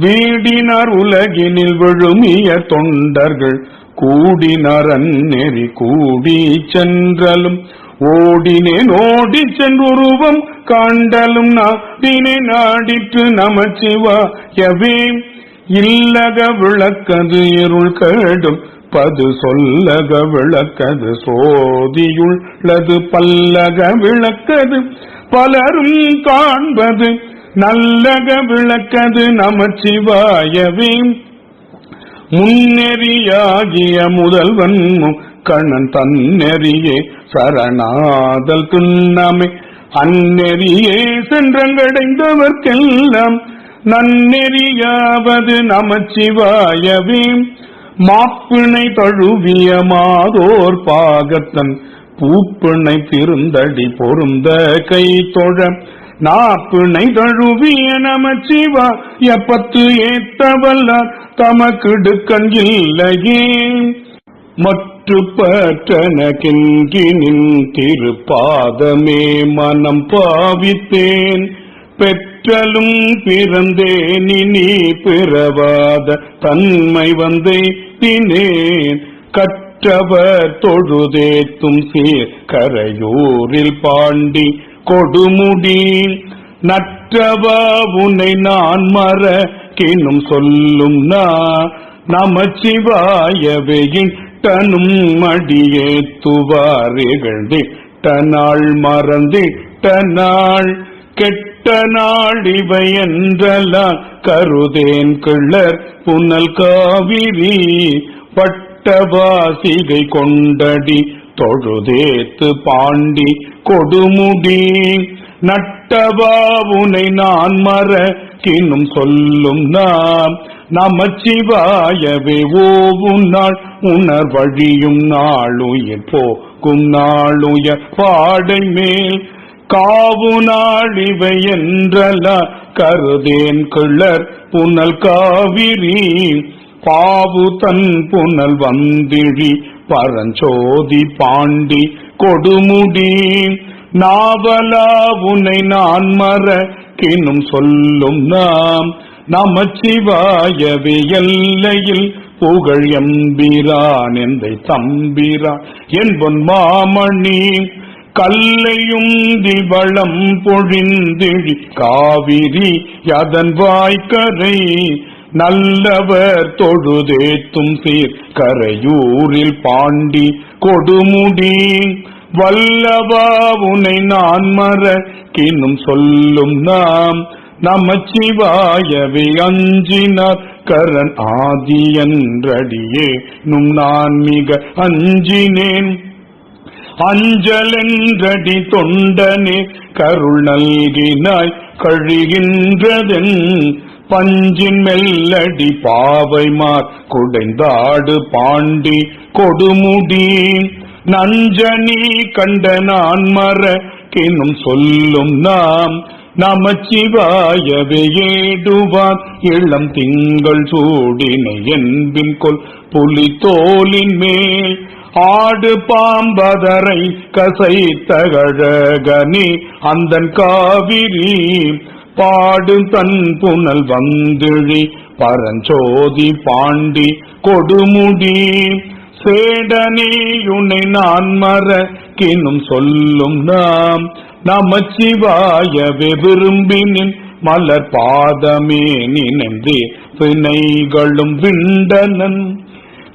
B: வீடினார் உலகினில் விழுமிய தொண்டர்கள் கூடினார் அந்நெறி கூடி சென்றலும் ஓடினேன் ஓடி சென்றுருவம் காண்டலும் நாடினேன் நாடிற்று நமச்சிவாயவே. இல்லக விளக்கது இருள் கடும் பது சொல்லக விளக்கது சோதியுள்ளது பல்லக விளக்கது பலரும் காண்பது நல்லக விளக்கது நமச்சிவாயவே. முன்னெறியாகிய முதல்வன் கண்ணன் தன்னெறியே சரணாதல் துண்ணமே அந்நெறியே சென்றங்கடைந்தவர்க்கெல்லாம் நன்னெறியாவது நமச்சிவாயவே. மாப்பிணை தழுவிய மாதோர் பாகத்தன் பூப்பிணை திருந்தடி பொருந்த கை தொழ நாப்பிணை தழுவிய நமச்சிவாய பத்து ஏத்தவல்லார் தமக்கிடுக்கண் இல்லையே. மற்று பற்றன கிங்கினின் திருப்பாதமே மனம் பாவித்தேன் பெற்றலும் பிறந்தேன் இனி பிறவாத தன்மை வந்தேன் கற்றவர் தொழுதேத்தும் சீர் கரையூரில் பாண்டி கொடுமுடி நற்றவா உன்னை நான் மறக்கினும் சொல்லும் நமச்சிவாயவே. இட்டனும் மடியேத்துவாரிகழ்ந்திட்ட நாள் மறந்திட்ட நாள் கெட்ட நாள் இவை என்றலால் கருதேன் கிள்ளர் புனல் காவிரி பட்டவாசிகை கொண்டடி தொழுதேத்து பாண்டி கொடுமுடி நட்டவா உனை நான் மறக்கினும் சொல்லும் நமச்சிவாயவே. ஓவும் நாள் உணர் வழியும் நாளுயிர் போக்கும் நாளுயர் பாடை மேல் காவு நாள் இவை என்றலா கருதேன் கிள்ளர் புனல் காவிரி பாவு தன் புனல் வந்திழி பரஞ்சோதி பாண்டி கொடுமுடி நாவலா உனை நான் மறக்கினும் சொல்லும் நமச்சிவாயவே. எல்லையில் புகழ் எம்பிரான் எந்தை தம்பிரான் என்பொன் மாமணி கல்லையும் திவளம் பொழிந்திழி காவிரி அதன் வாய்க்கரை நல்லவர் தொழுதேத்தும் சீர் கரையூரில் பாண்டி கொடுமுடி வல்லவா உனை நான் மறக்கினும் சொல்லும் நமச்சிவாயவே. அஞ்சினார் கரண் ஆதி என்றடியே நான் மிக அஞ்சினேன் அஞ்சலென்றடி தொண்டனே கருள் நல்கினாய் கழிகின்றதென் பஞ்சின் மெல்லடி பாவைமார் குடைந்தாடு பாண்டி கொடுமுடி நஞ்சனி கண்ட நான் மறக்கினும் சொல்லும் நாம் நமச்சிவாயவே ஏடுவான் இளம் திங்கள் சூடினை என்பின் கொல் புலி தோலின் மேல் ஆடு பாம்பதரை கசைத்தகழகனே அந்தன் காவிரி பாடும் தன் புனல் வந்திழி பரஞ்சோதி பாண்டி கொடுமுடி சேடனேயுனை நான் மறக்கினும் சொல்லும் நாம் நமச்சிவாயவே விரும்பினின் மலர் பாதமே நினைந்தே வினைகளும் விண்டனன்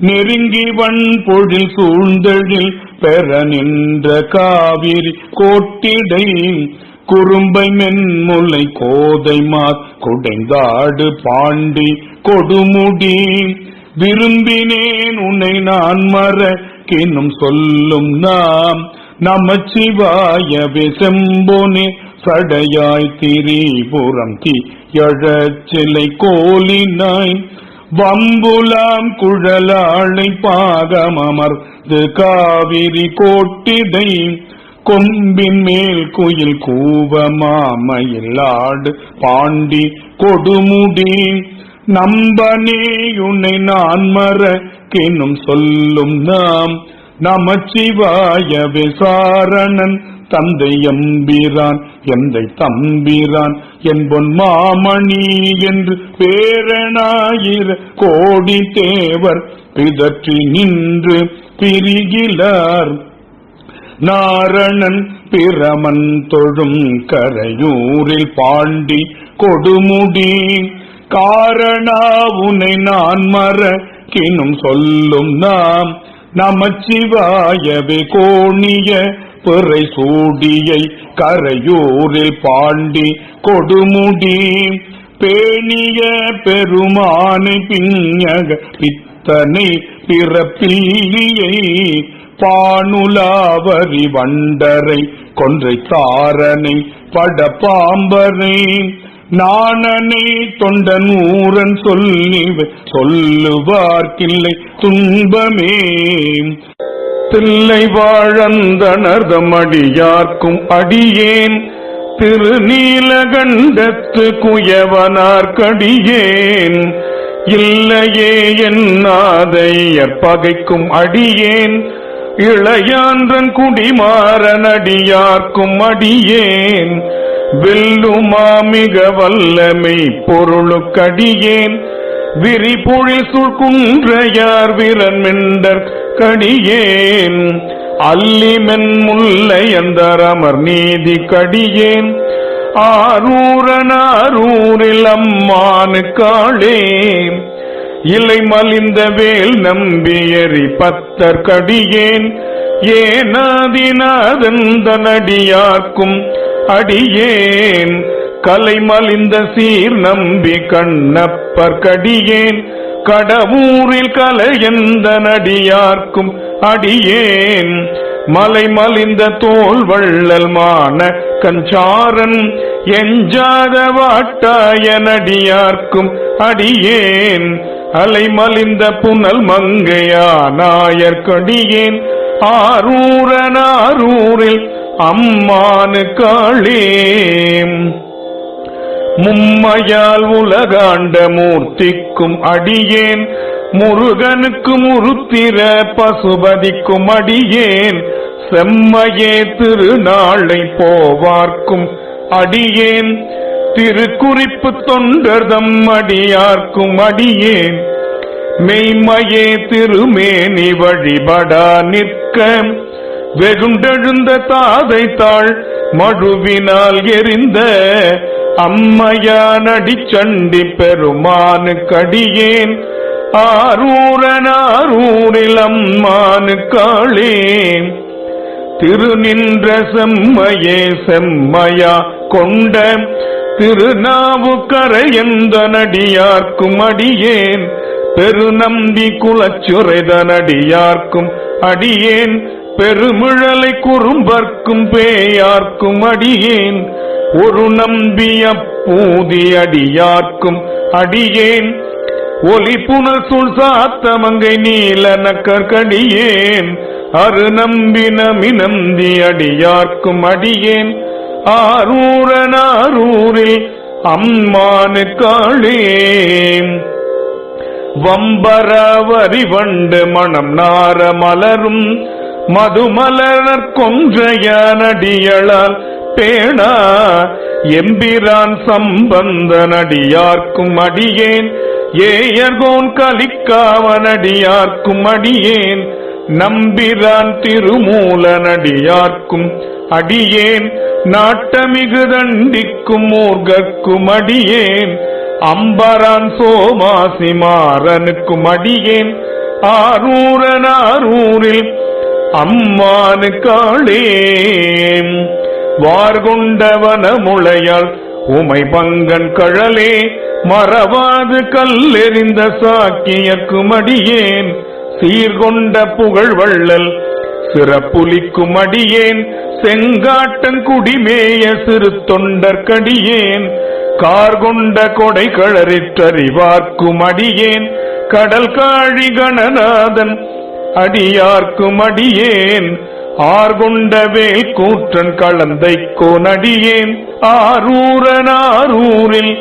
B: நெருங்கி வன்பொழில் சூழ்ந்தெழில் பெற நின்ற காவிரி கோட்டிடை குறும்பை மென்முலை கோதைமார் குடைந்தாடு பாண்டி கொடுமுடி விரும்பினேன் உன்னை நான் மறக்கினும் சொல்லும் நாம் நமச்சிவாயவே செம்போனே சடையாய் திரிபுரம் தீயழச்சிலை கோலினாய் வம்புலாம் குழலாளை பாகமமர்ந்து காவிரி கோட்டிடை கொம்பின் மேல் குயில் கூவமாமையிலாடு பாண்டி கொடுமுடி நம்பனேயுனை நான் மறக்கினும் சொல்லும் நாம் நமச்சிவாயவே சாரணன் தந்தை எம்பிரான் எந்தை தம்பிரான் என்பொன் மாமணி என்று பேரணாயிர கோடி தேவர் பிதற்றி நின்று பிரிகிலார் நாரணன் பிரமன் தொழும் கரையூரில் பாண்டி கொடுமுடி காரணா உனை நான் மறக்கினும் சொல்லும் நாம் நமச்சிவாயவே கோணிய பிறை சூடியை கரையூரில் பாண்டி கொடுமுடி பேணிய பெருமானை பிஞக பித்தனை பிறப்பில்லியை பானுலாவரி வண்டரை கொன்றை தாரனை படப்பாம்பரை நாணனை தொண்ட நூறன் சொல்லுவார்க்கில்லை துன்பமே தில்லை வாழந்தனர்தம் அடியார்க்கும் அடியேன் திருநீலகண்டத்து குயவனார்க்கடியேன் இல்லையே என்னாதையற் பகைக்கும் அடியேன் இளையான்றன் குடிமாறன் அடியார்க்கும் அடியேன் வெல்லுமா மிக வல்லமை பொருளுக்கடியேன் விரிபொழில் சுழ்குன்றையார் விரன் மெண்டர் கடியேன் அல்லிமென் முல்லை அந்தரமர் நீதி கடியேன் ஆரூரனாரூரில் அம்மானு காளே இலை மலிந்த வேல் நம்பியறி பத்தர் கடியேன் ஏனாதிநாதந்தனடியார்க்கும் அடியேன் கலை மலிந்த சீர் நம்பி கண்ணப்பர் கடியேன் கடவுரில் கலையந்த நடியார்க்கும் அடியேன் மலை மலிந்த தோல் வள்ளல் மான கஞ்சாரன் எஞ்சாத வாட்டாய நடியார்க்கும் அடியேன் அலை மலிந்த புனல் மங்கையா நாயர்க்கடியேன் ஆரூரனாரூரில் அம்மானு காளே மும்மையால் உலகாண்ட மூர்த்திக்கும் அடியேன் முருகனுக்கு முருத்திர பசுபதிக்கும் அடியேன் செம்மையே திருநாளை போவார்க்கும் அடியேன் திருக்குறிப்பு தொண்டர்தம் அடியார்க்கும் அடியேன் மெய்மையே திருமேனி வழிபடா நிற்க வெகுண்டெழுந்த தாதை தாள் மழுவினால் எரிந்த அம்மையானடி சண்டி பெருமானு கடியேன் ஆரூரனாரூரில் அம்மானு காளே திருநின்ற செம்மையே செம்மையா கொண்ட திருநாவுக்கரையந்த நடியார்க்கும் அடியேன் பெருநம்பி குலச்சுரைத நடியார்க்கும் அடியேன் பெருமிழலை குறும்பர்க்கும் பேயார்க்கும் அடியேன் ஒரு நம்பிய பூதி அடியார்க்கும் அடியேன் ஒலி புனல் சுள் சாத்தமங்கை நீலன கற்கடியேன் அரு நம்பினமி நந்தி அடியார்க்கும் அடியேன் ஆரூரனாரூரில் அம்மானுக்காளே வம்பரவரி வண்டு மணம் நார மலரும் மதுமலர் கொன்றைய நடியளால் பேணா எம்பிரான் சம்பந்த நடியார்க்கும் அடியேன் ஏயர்கோன் கலிக்காவனடியார்க்கும் அடியேன் நம்பிரான் திருமூல நடியார்க்கும் அடியேன் நாட்டமிகு தண்டிக்கும் மூர்கக்கும் அடியேன் அம்பரான் சோமாசி மாறனுக்கும் அடியேன் ஆரூரனாரூரில் அம்மானுக்காளே வார்கொண்டவன முளையால் உமை பங்கன் கழலே மறவாது கல்லெறிந்த சாக்கியக்கும் அடியேன் சீர்கொண்ட புகழ் வள்ளல் சிறப்புலிக்கும் அடியேன் செங்காட்டன் குடிமேய சிறு தொண்டற்கடியேன் கார்கொண்ட கொடை களறிற்றறிவார்க்கும் அடியேன் கடல் காழி கணநாதன் அடியார்க்கும் அடியேன் ஆர்கொண்ட வேல் கூற்றன் கலந்தை கோனடியேன் ஆரூரனாரூரில்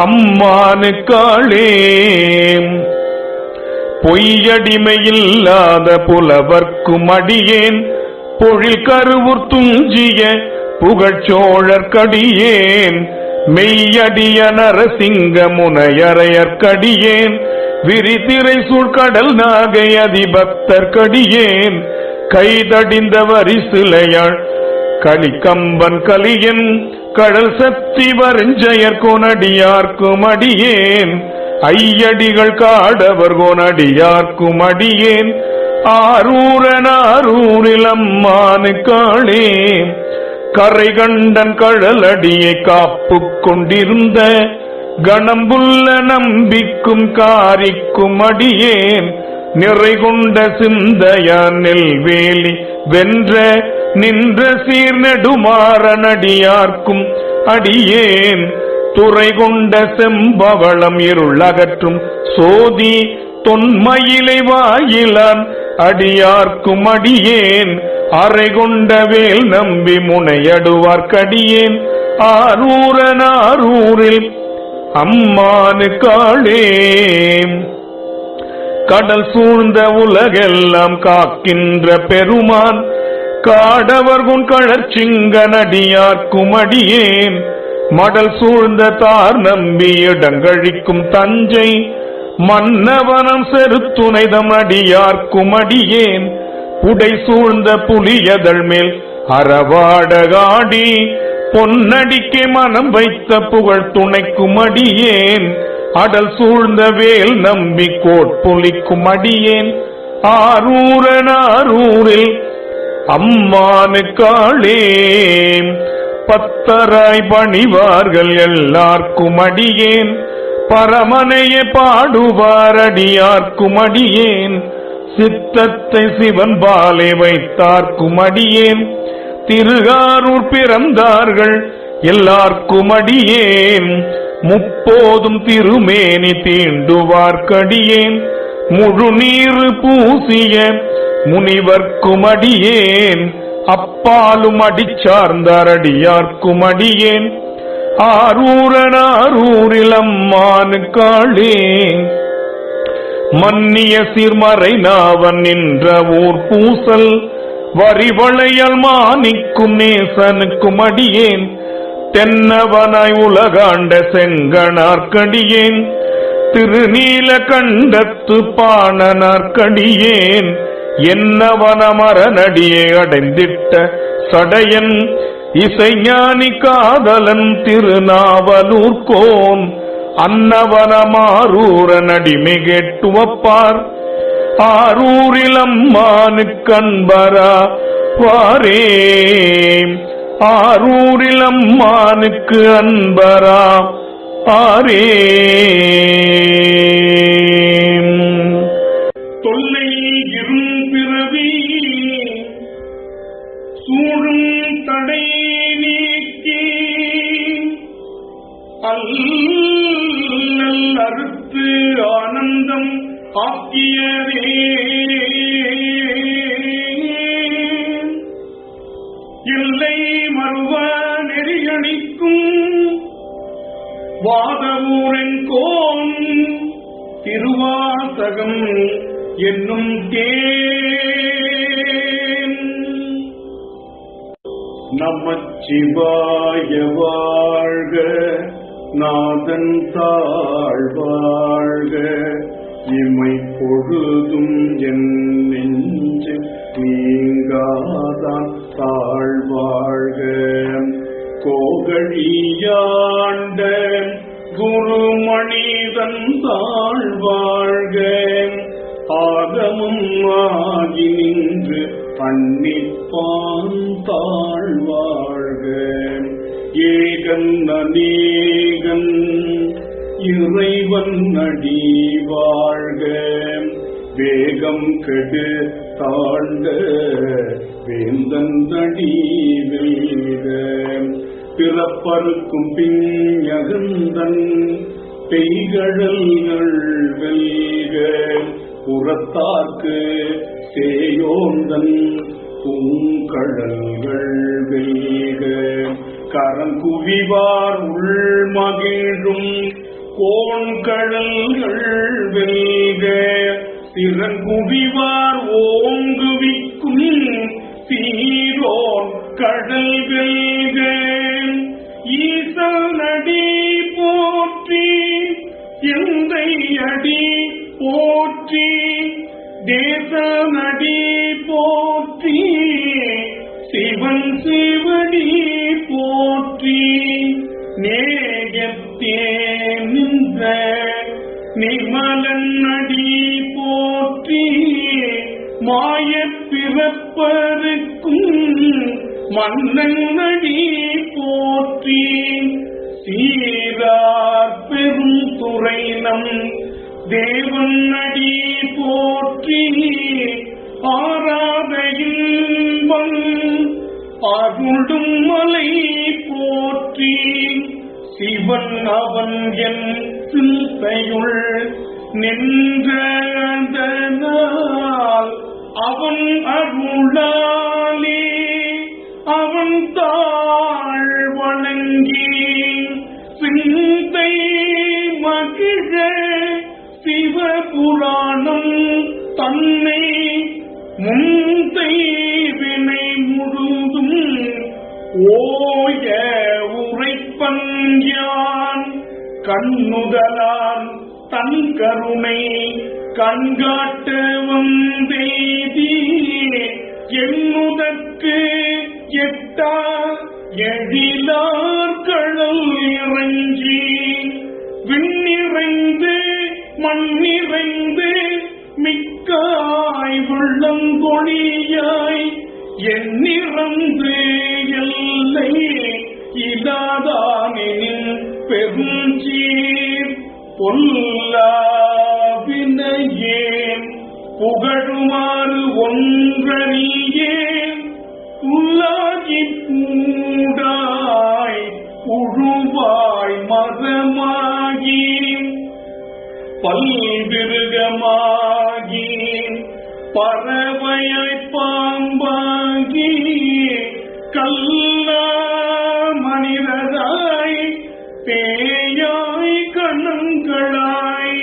B: அம்மானுக்காளே பொய்யடிமையில்லாத புலவர்க்கும் அடியேன் பொழில் கருவுர் துஞ்சிய புகழ்ச்சோழற்கடியேன் மெய்யடிய நரசிங்க முனையரையற்கடியேன் விரிதிரை சூழ்கடல் நாகை அதிபக்தர்கடியேன் கைதடிந்த வரிசிலையாள் கலிகம்பன் கலியன் கடல் சக்தி வருஞ்சயர் கோனடியார்க்கும் அடியேன் ஐயடிகள் காடவர் கோனடியார்க்கும் அடியேன் ஆரூரனாரூரில் அம்மானுக்காளே கரை கண்டன் கழலடியை காப்பு கொண்டிருந்த கணம்புள்ள நம்பிக்கும் காரிக்கும் அடியேன் நிறை கொண்ட சிந்தையான் நெல்வேலி வென்ற நின்ற சீர் நெடுமாறனடியார்க்கும் அடியேன் துறை கொண்ட செம்பவளம் இருள் அகற்றும் சோதி தொன்மயிலை வாயிலான் அடியார்க்கும் அடியேன் அறை கொண்ட வேல் நம்பி முனையடுவார்க்கடியேன் ஆரூரனாரூரில் அம்மானுக்காளே கடல் சூழ்ந்த உலகெல்லாம் காக்கின்ற பெருமான் காடவர்குன் கழற்சிங்க நடியார்க்கும் அடியேன் மடல் சூழ்ந்த தார் நம்பி இடங்கழிக்கும் தஞ்சை மன்னவனம் செருத்துணைதம் அடியார்க்கும் அடியேன் புடை சூழ்ந்த புலியதழ் மேல் அறவாடகாடி பொன்னடிக்கே மனம் வைத்த புகழ் துணைக்கும் அடியேன் அடல் சூழ்ந்த வேல் நம்பி கோட்புலிக்கும் அடியேன் ஆரூரனாரூரில் அம்மானுக்காளே பத்தராய் பணிவார்கள் எல்லார்க்கும் அடியேன் பரமனைய பாடுவார் அடியார்க்கும் அடியேன் சித்தத்தை சிவன் பாலே வைத்தார்க்கும் அடியேன் திருகாரூர் பிறந்தார்கள் எல்லார்க்கும் அடியேன் முப்போதும் திருமேனி தீண்டுவார்க்கடியேன் முழு நீரு பூசிய முனிவர்க்கும் அடியேன் அப்பாலும் அடிச்சார்ந்தாரடியார்க்கும் அடியேன் ஆரூரனாரூரில் அம்மானுக்காளே மன்னிய சீர்மறை நாவன் நின்ற ஊர் பூசல் வரிவளையால் மாணிக்கும் நேசனுக்கும் அடியேன் தென்னவனாய் உலகாண்ட செங்கனார்க்கடியேன் திருநீல கண்டத்து பாணனார்க்கடியேன் என்னவனமரனடியே அடைந்திட்ட சடையன் இசைஞானி காதலன் திருநாவலூர்கோன் அன்னவனமாரூரனடிமை கேட்டுவப்பார் ஆரூரில் அம்மானுக்கன்பரா வாரே ஆரூரில் அம்மானுக்கு அன்பரா ஆரே
A: தொல்லை இரும்பிறவி அல்லல் அறுத்து ஆனந்தம் ஆக்கியதே எல்லை மறுவ நெறியணிக்கும் வாதவூரெங்கோன் திருவாசகம் என்னும் தேன். நமச்சிவாய வாழ்க, நாதன் தாழ் வாழ்க, இமை பொழுதும் என் நெஞ்சு நீங்காதான் தாழ்வாழ்க. கோகழியாண்ட குருமணிதன் தாழ்வாழ்க, ஆகமும் ஆகி நின்று அன்னிப்பான் தாழ்வாழ்க. ஏகன் அநேகன் இறைவன் அடி வாழ்க, வேகம் கெடு தாழ்ந்த வேந்தன் அடி வெல்க. பிறப்பருக்கும் பிஞகந்தன் பெய்கழல்கள் வெல்க, புறத்தார்க்கு சேயோந்தன் பூங்கழல்கள் வெல்க. கரங்குவிவார் உள்மகிழும் கோண்கழல்கள் வெல்க, திறங்குவிவார் ஓங்குவிக்கும் சீரோன் கடல் வெல்க. ஈசனடி போற்றி எந்தை அடி போற்றி, தேசனடி போற்றி, சிவன் சிவடி போற்றி. நேயத்தே நின்ற நிமலன் அடி போற்றி, மாயப் பிறப்பருக்கும் மன்னன் அடி போற்றி. சீரார் பெரும் துறை நம் தேவன் அடி போற்றி, ஆராத இன்பம் அருளும் மலை போற்றி. சிவன் அவன் என் சிந்தையுள் நின்றதனால் அவன் அருளாலே அவன் தாழ் வணங்கி சிந்தை மகிழ சிவபுராணம் தன்னை முந்தை வினை முழுதும் ஓய உரைப்பன் யான். கண்ணுதலான் தன் கருணை கண்காட்ட வந்தெய்தி, எண்ணுதற்கு எட்டா எழிலார்களல் இறங்கி, விண்ணிறைந்து மண்ணிறைந்து மிக்காய் உள்ளங்கொழியாய், எண்ணிறந்து எல்லை இலாதானின் பெருஞ்சீர். பொல்லாவினையேன் புகழுமாறு ஒன்றறியேன், உள்ளாகி பூடாய் புழுவாய் மதமாகி பல்விருகமாகி பறவையாய் பாம்பாகி கல்லா மனிதராய் பேயாய் கணங்களாய்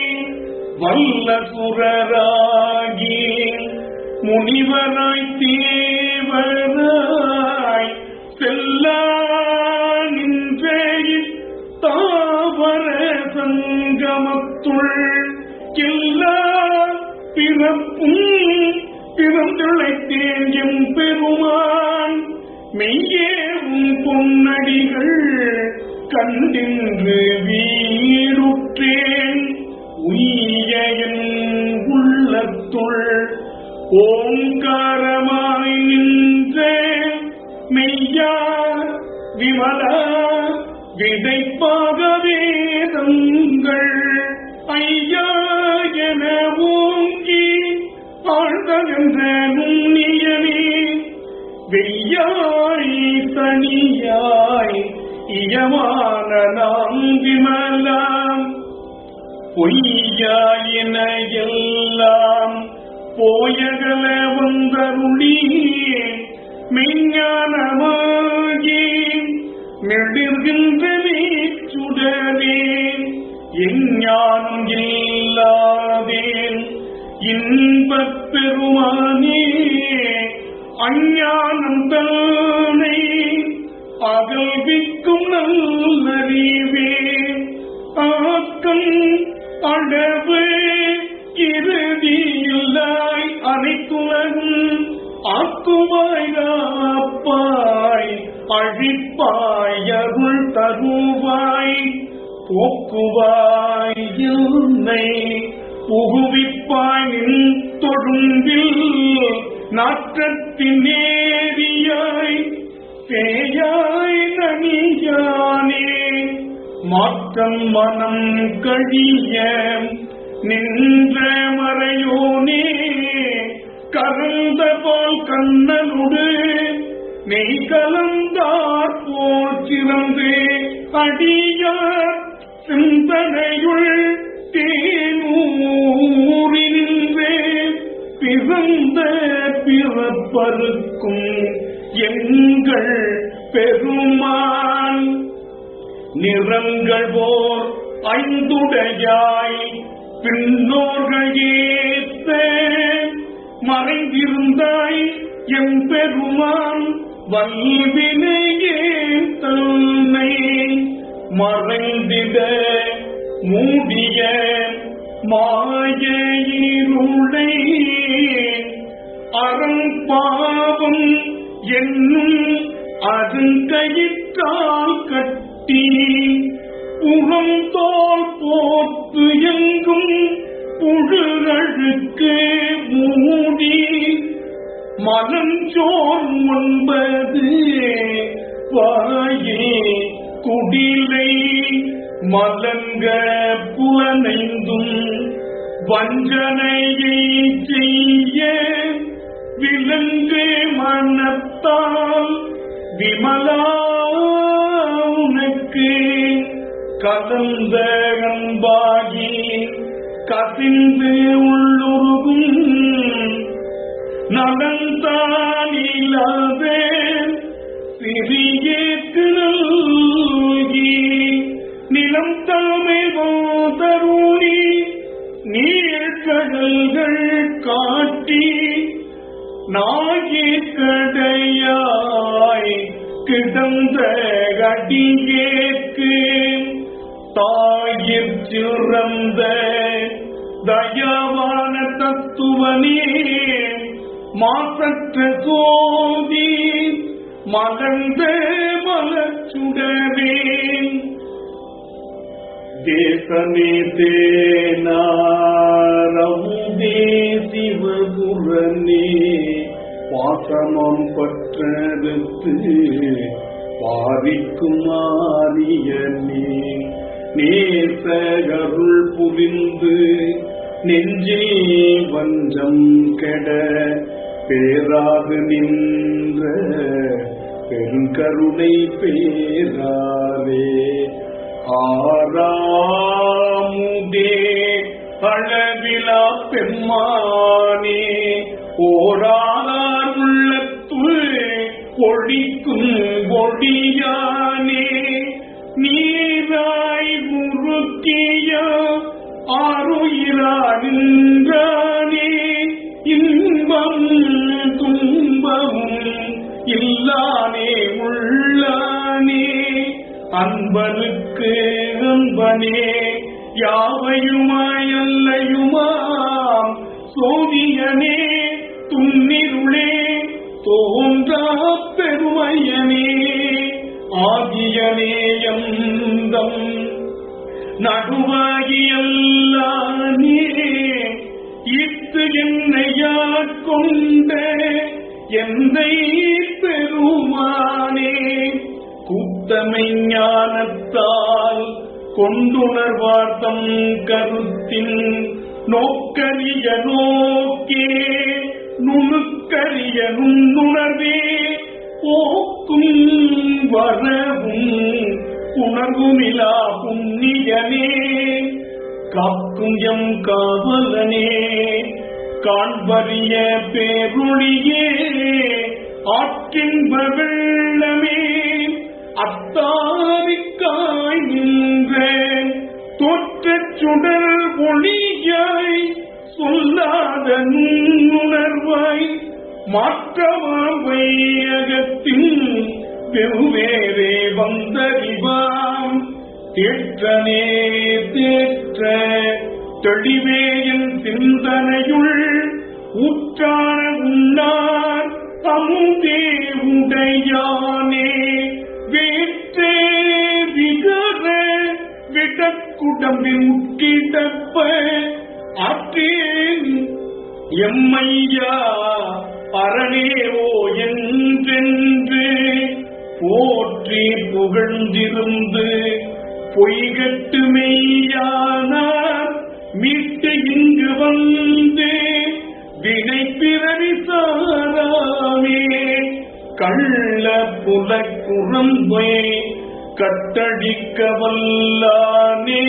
A: வல்ல சுரராகி முனிவராய் தேவராய் செல்லா நின்றே தாவர சங்கமத்துள் எல்லா பிறப்பும் பிறந்துழைத்தேன் எம் பெருமான். மெய்யேவும் பொன்னடிகள் கண்டின்று வீருற்றேன், உய்ய என் உள்ளத்துள் ஓங்காரமாய் நின்ற மெய்யா விமலா விதைப்பாக வேதங்கள் ஐயா என ஓங்கி ஆழ்ந்த நுண்ணியனே. வெய்யாய் தனியாய் இயமான நாம் விம விமலாம் பொய்யாயின எல்லாம் போயகல வந்தருளி மெஞ்ஞானமாகி மெளிர்கின்ற சுடரே எஞ்ஞானம் இல்லாதேன் இன்பப் பெருமானே அஞ்ஞானம் தானே அகல்விக்கும் நல்லறிவே ஆக்கம் அடவு இறுதியில்லாய் அனைத்துலகும் ஆக்குவாய் காப்பாய் அழிப்பாய் அருள் தருவாய் போக்குவாய் என்னை புகுவிப்பாய் நின் தொழும்பில் நாற்றத்தின் நேரியாய் பேயாய் நனியானே மாற்றம் மனம் கழிய நின்ற மறையோனே கலந்த போல் கண்ணனுடு மெய் கலந்தார் போல் சிறந்து அடியார் சிந்தனையுள் தேனூறி நின்றே பிறந்த பிறப்பருக்கும் எங்கள் பெருமான் நிறங்கள் போர் ஐந்துடையாய் பின்னோர்கள் ஏத்த மறைந்திருந்தாய் எம் பெருமான் வல்வினையே தன்னை மறைந்திட மூடிய மாய இருளை அறம்பாவம் என்னும் அருங்கயிற்றால் கட்டி புறந்தோல் போத்து எங்கும் புழுகளுக்கு மூடி மலஞ்சோர் ஒன்பது வாயே குடிலை மலங்க புலனைந்தும் வஞ்சனையை செய்ய விலங்கு மனத்தால் விமலா உனக்கு கலந்த அன்பாகி கசிந்து உள்ளுருகும் நலந்தானில்லாத சிறியேக்கு நல்கி நிலம் தாமே தருணி நீழ்கடல்கள் காட்டி நாயே கடையாய் கிடந்த அடியேற்கு தாயிற் சிறந்த தயவான தத்துவனே மாசற்ற சோதி மலர்ந்த மலச்சுடரே தேசமே தேனாரமுதே சிவபுரனே பாசமம் பற்றறுத்து பாரிக்கும் ஆரியனே நேசகருள் புரிந்து நெஞ்சில் வஞ்சம் கெட பேராது நின்ற பெருங்கருணை பேராவே ஆராமுதே அளவிலா பெம்மானே ஓராளார் உள்ளத்துள் ஒழிக்கும் ஒடியானே நீராய் முறுக்கிய ஆருயிரானின்றானே இன்பம் துன்பமும் இல்லானே உள்ளானே அன்பனுக்கு அன்பனே யாவையுமாய் அல்லையுமாம் சோதியனே துன்னிருளே தோன்றா பெருமையனே ஆகியனே எந்தம் நடுவாகியல்லானே இத்து என்னையாட்கொண்ட எந்தை பெருமானே கூத்தமை ஞானத்தால் கொண்டுணர்வார்த்தம் கருத்தின் நோக்கரிய நோக்கே நுணுக்கரிய நுண்ணுணர்வே போக்கும் வரவும் உணர்வுமிலா புண்ணியனே காக்கும் எம் காவலனே காண்பறிய பேருளியே ஆற்றின்ப வெள்ளமே அத்தாரிக்காய் நின்ற தோற்றச் சுடர் ஒளியாய் சொல்லாத நுண்ணுணர்வாய் மாற்றமாம் வையகத்தின் வெவ்வேறே வந்தறிவாம் தேற்றனே தேற்ற தெளிவே என் சிந்தனையுள் ஊற்றான உண்ணார் அமுதே உடையானே வேற்றே விகர விடக்குடம்பில் உட்கிடப்ப ஆற்றேன் எம்மையா அரணேவோ என்றென்று போற்றி புகழ்ந்திருந்து பொய்கட்டு மெய்யானார் மீட்டு இங்கு வந்து வினை பிறவி சாராமே கள்ள புலக்குறம்பே கட்டடிக்க வல்லானே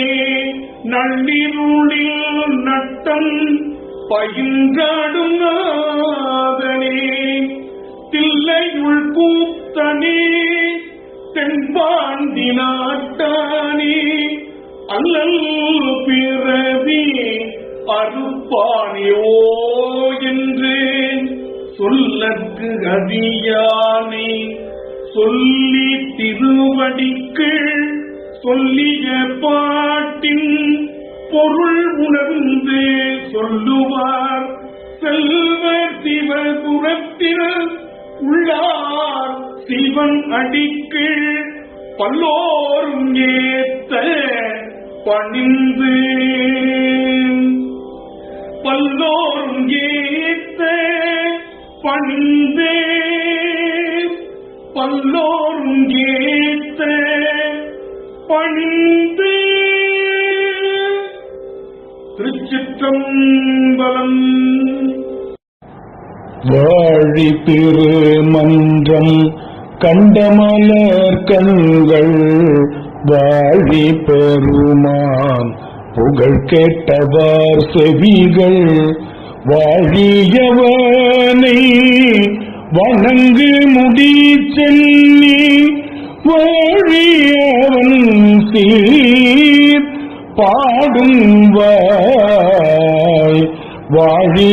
A: நள்ளிருளில் நட்டம் பயின்றாடும் நாதனே தில்லையுள் கூத்தனே தென்பாண்டி நாட்டானே அல்லல் பிறவி அறுப்பானே ஓ என்று சொல்லற்கு அதியானே சொல்லி திருவடிக்கு சொல்லிய பாட்டின் பொருள் உணர்ந்து சொல்லுவார் செல்வர் சிவபுரத்தில் உள்ளார் சிவன் அடிக்கு பல்லோரும் ஏத்த பணிந்து பல்லோரும் ஏத்த பணிந்தே பல்லோரும் ஏத்த பணிந்து திருச்சிற்றம்பலம்.
B: வாழி திருமன்றம் கண்டமலர் கண்கள் வாழி பெருமான் புகழ் கேட்டவார் செவிகள் வாழியவனை வணங்கு முடி சென்னி வாழியவன் சீர் பாடும் வாய் வாழி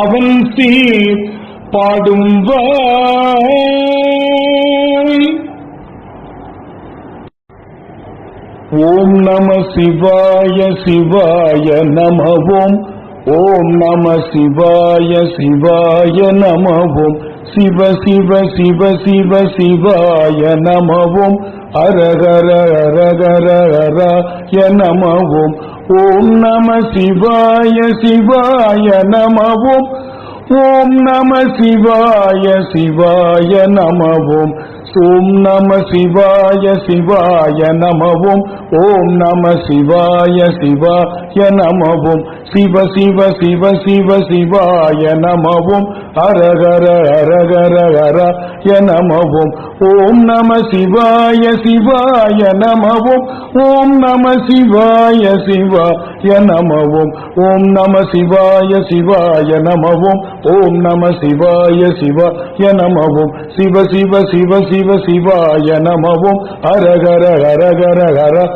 B: அவன் சீர் பாடும் வாய். ஓம் நம சிவாய சிவாய நம ஓம் ஓம் நம சிவாய சிவாய நம ஓம் சிவ சிவ சிவ சிவ சிவாய நம ஓம் அரகர அரகர ஹராய நம ஓம் ஓம் நம சிவாய சிவாய நம ஓம் ஓம் நம சிவாய சிவாய நம ஓம் ஓம் நம சிவாய சிவாய நம ஓம் ஓம் நம சிவாய சிவாய நம ஓம் சிவ சிவ சிவ சிவ சிவாய நம ஓம் அரகர அரகர ஹராய நம ஓம் ஓம் நம சிவாய சிவாய நம ஓம் ஓம் நம சிவாய சிவாய நம ஓம் ஓம் நம சிவாய சிவாய நம ஓம் ஓம் நம சிவாய சிவாய நம ஓம் சிவ சிவ சிவ சிவ சிவாய நம ஓம் அரகர அரகர ஹராய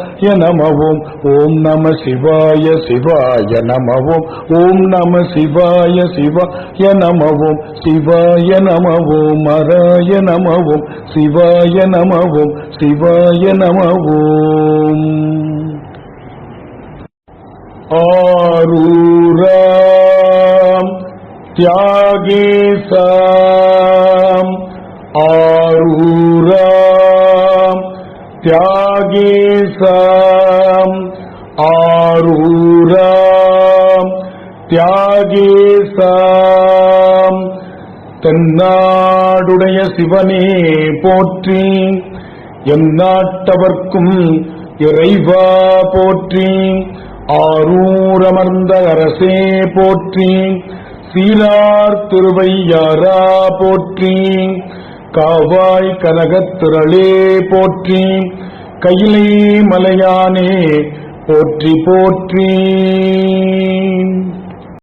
B: நம ஓம் ஓம் நம சிவாய சிவாய நம ஓம் ஓம் நம சிவாய சிவாய நம ஓம் சிவாய நம ஓம் ஹராய நம ஓம் சிவாய நம ஓம் சிவாய நம ஓம். ஆரூராம் தியாகேசாம் ஆரூராம் தியாகேசாம் ஆரூராம் தியாகேசாம். தென்னாடுடைய சிவனே போற்றி எம் நாட்டவர்க்கும் இறைவா போற்றி ஆரூரமர்ந்த அரசே போற்றி சீரார் திருவையாரா போற்றி காவாய் கனகத்திரளே போற்றி கையிலை மலையானே போற்றி போற்றி.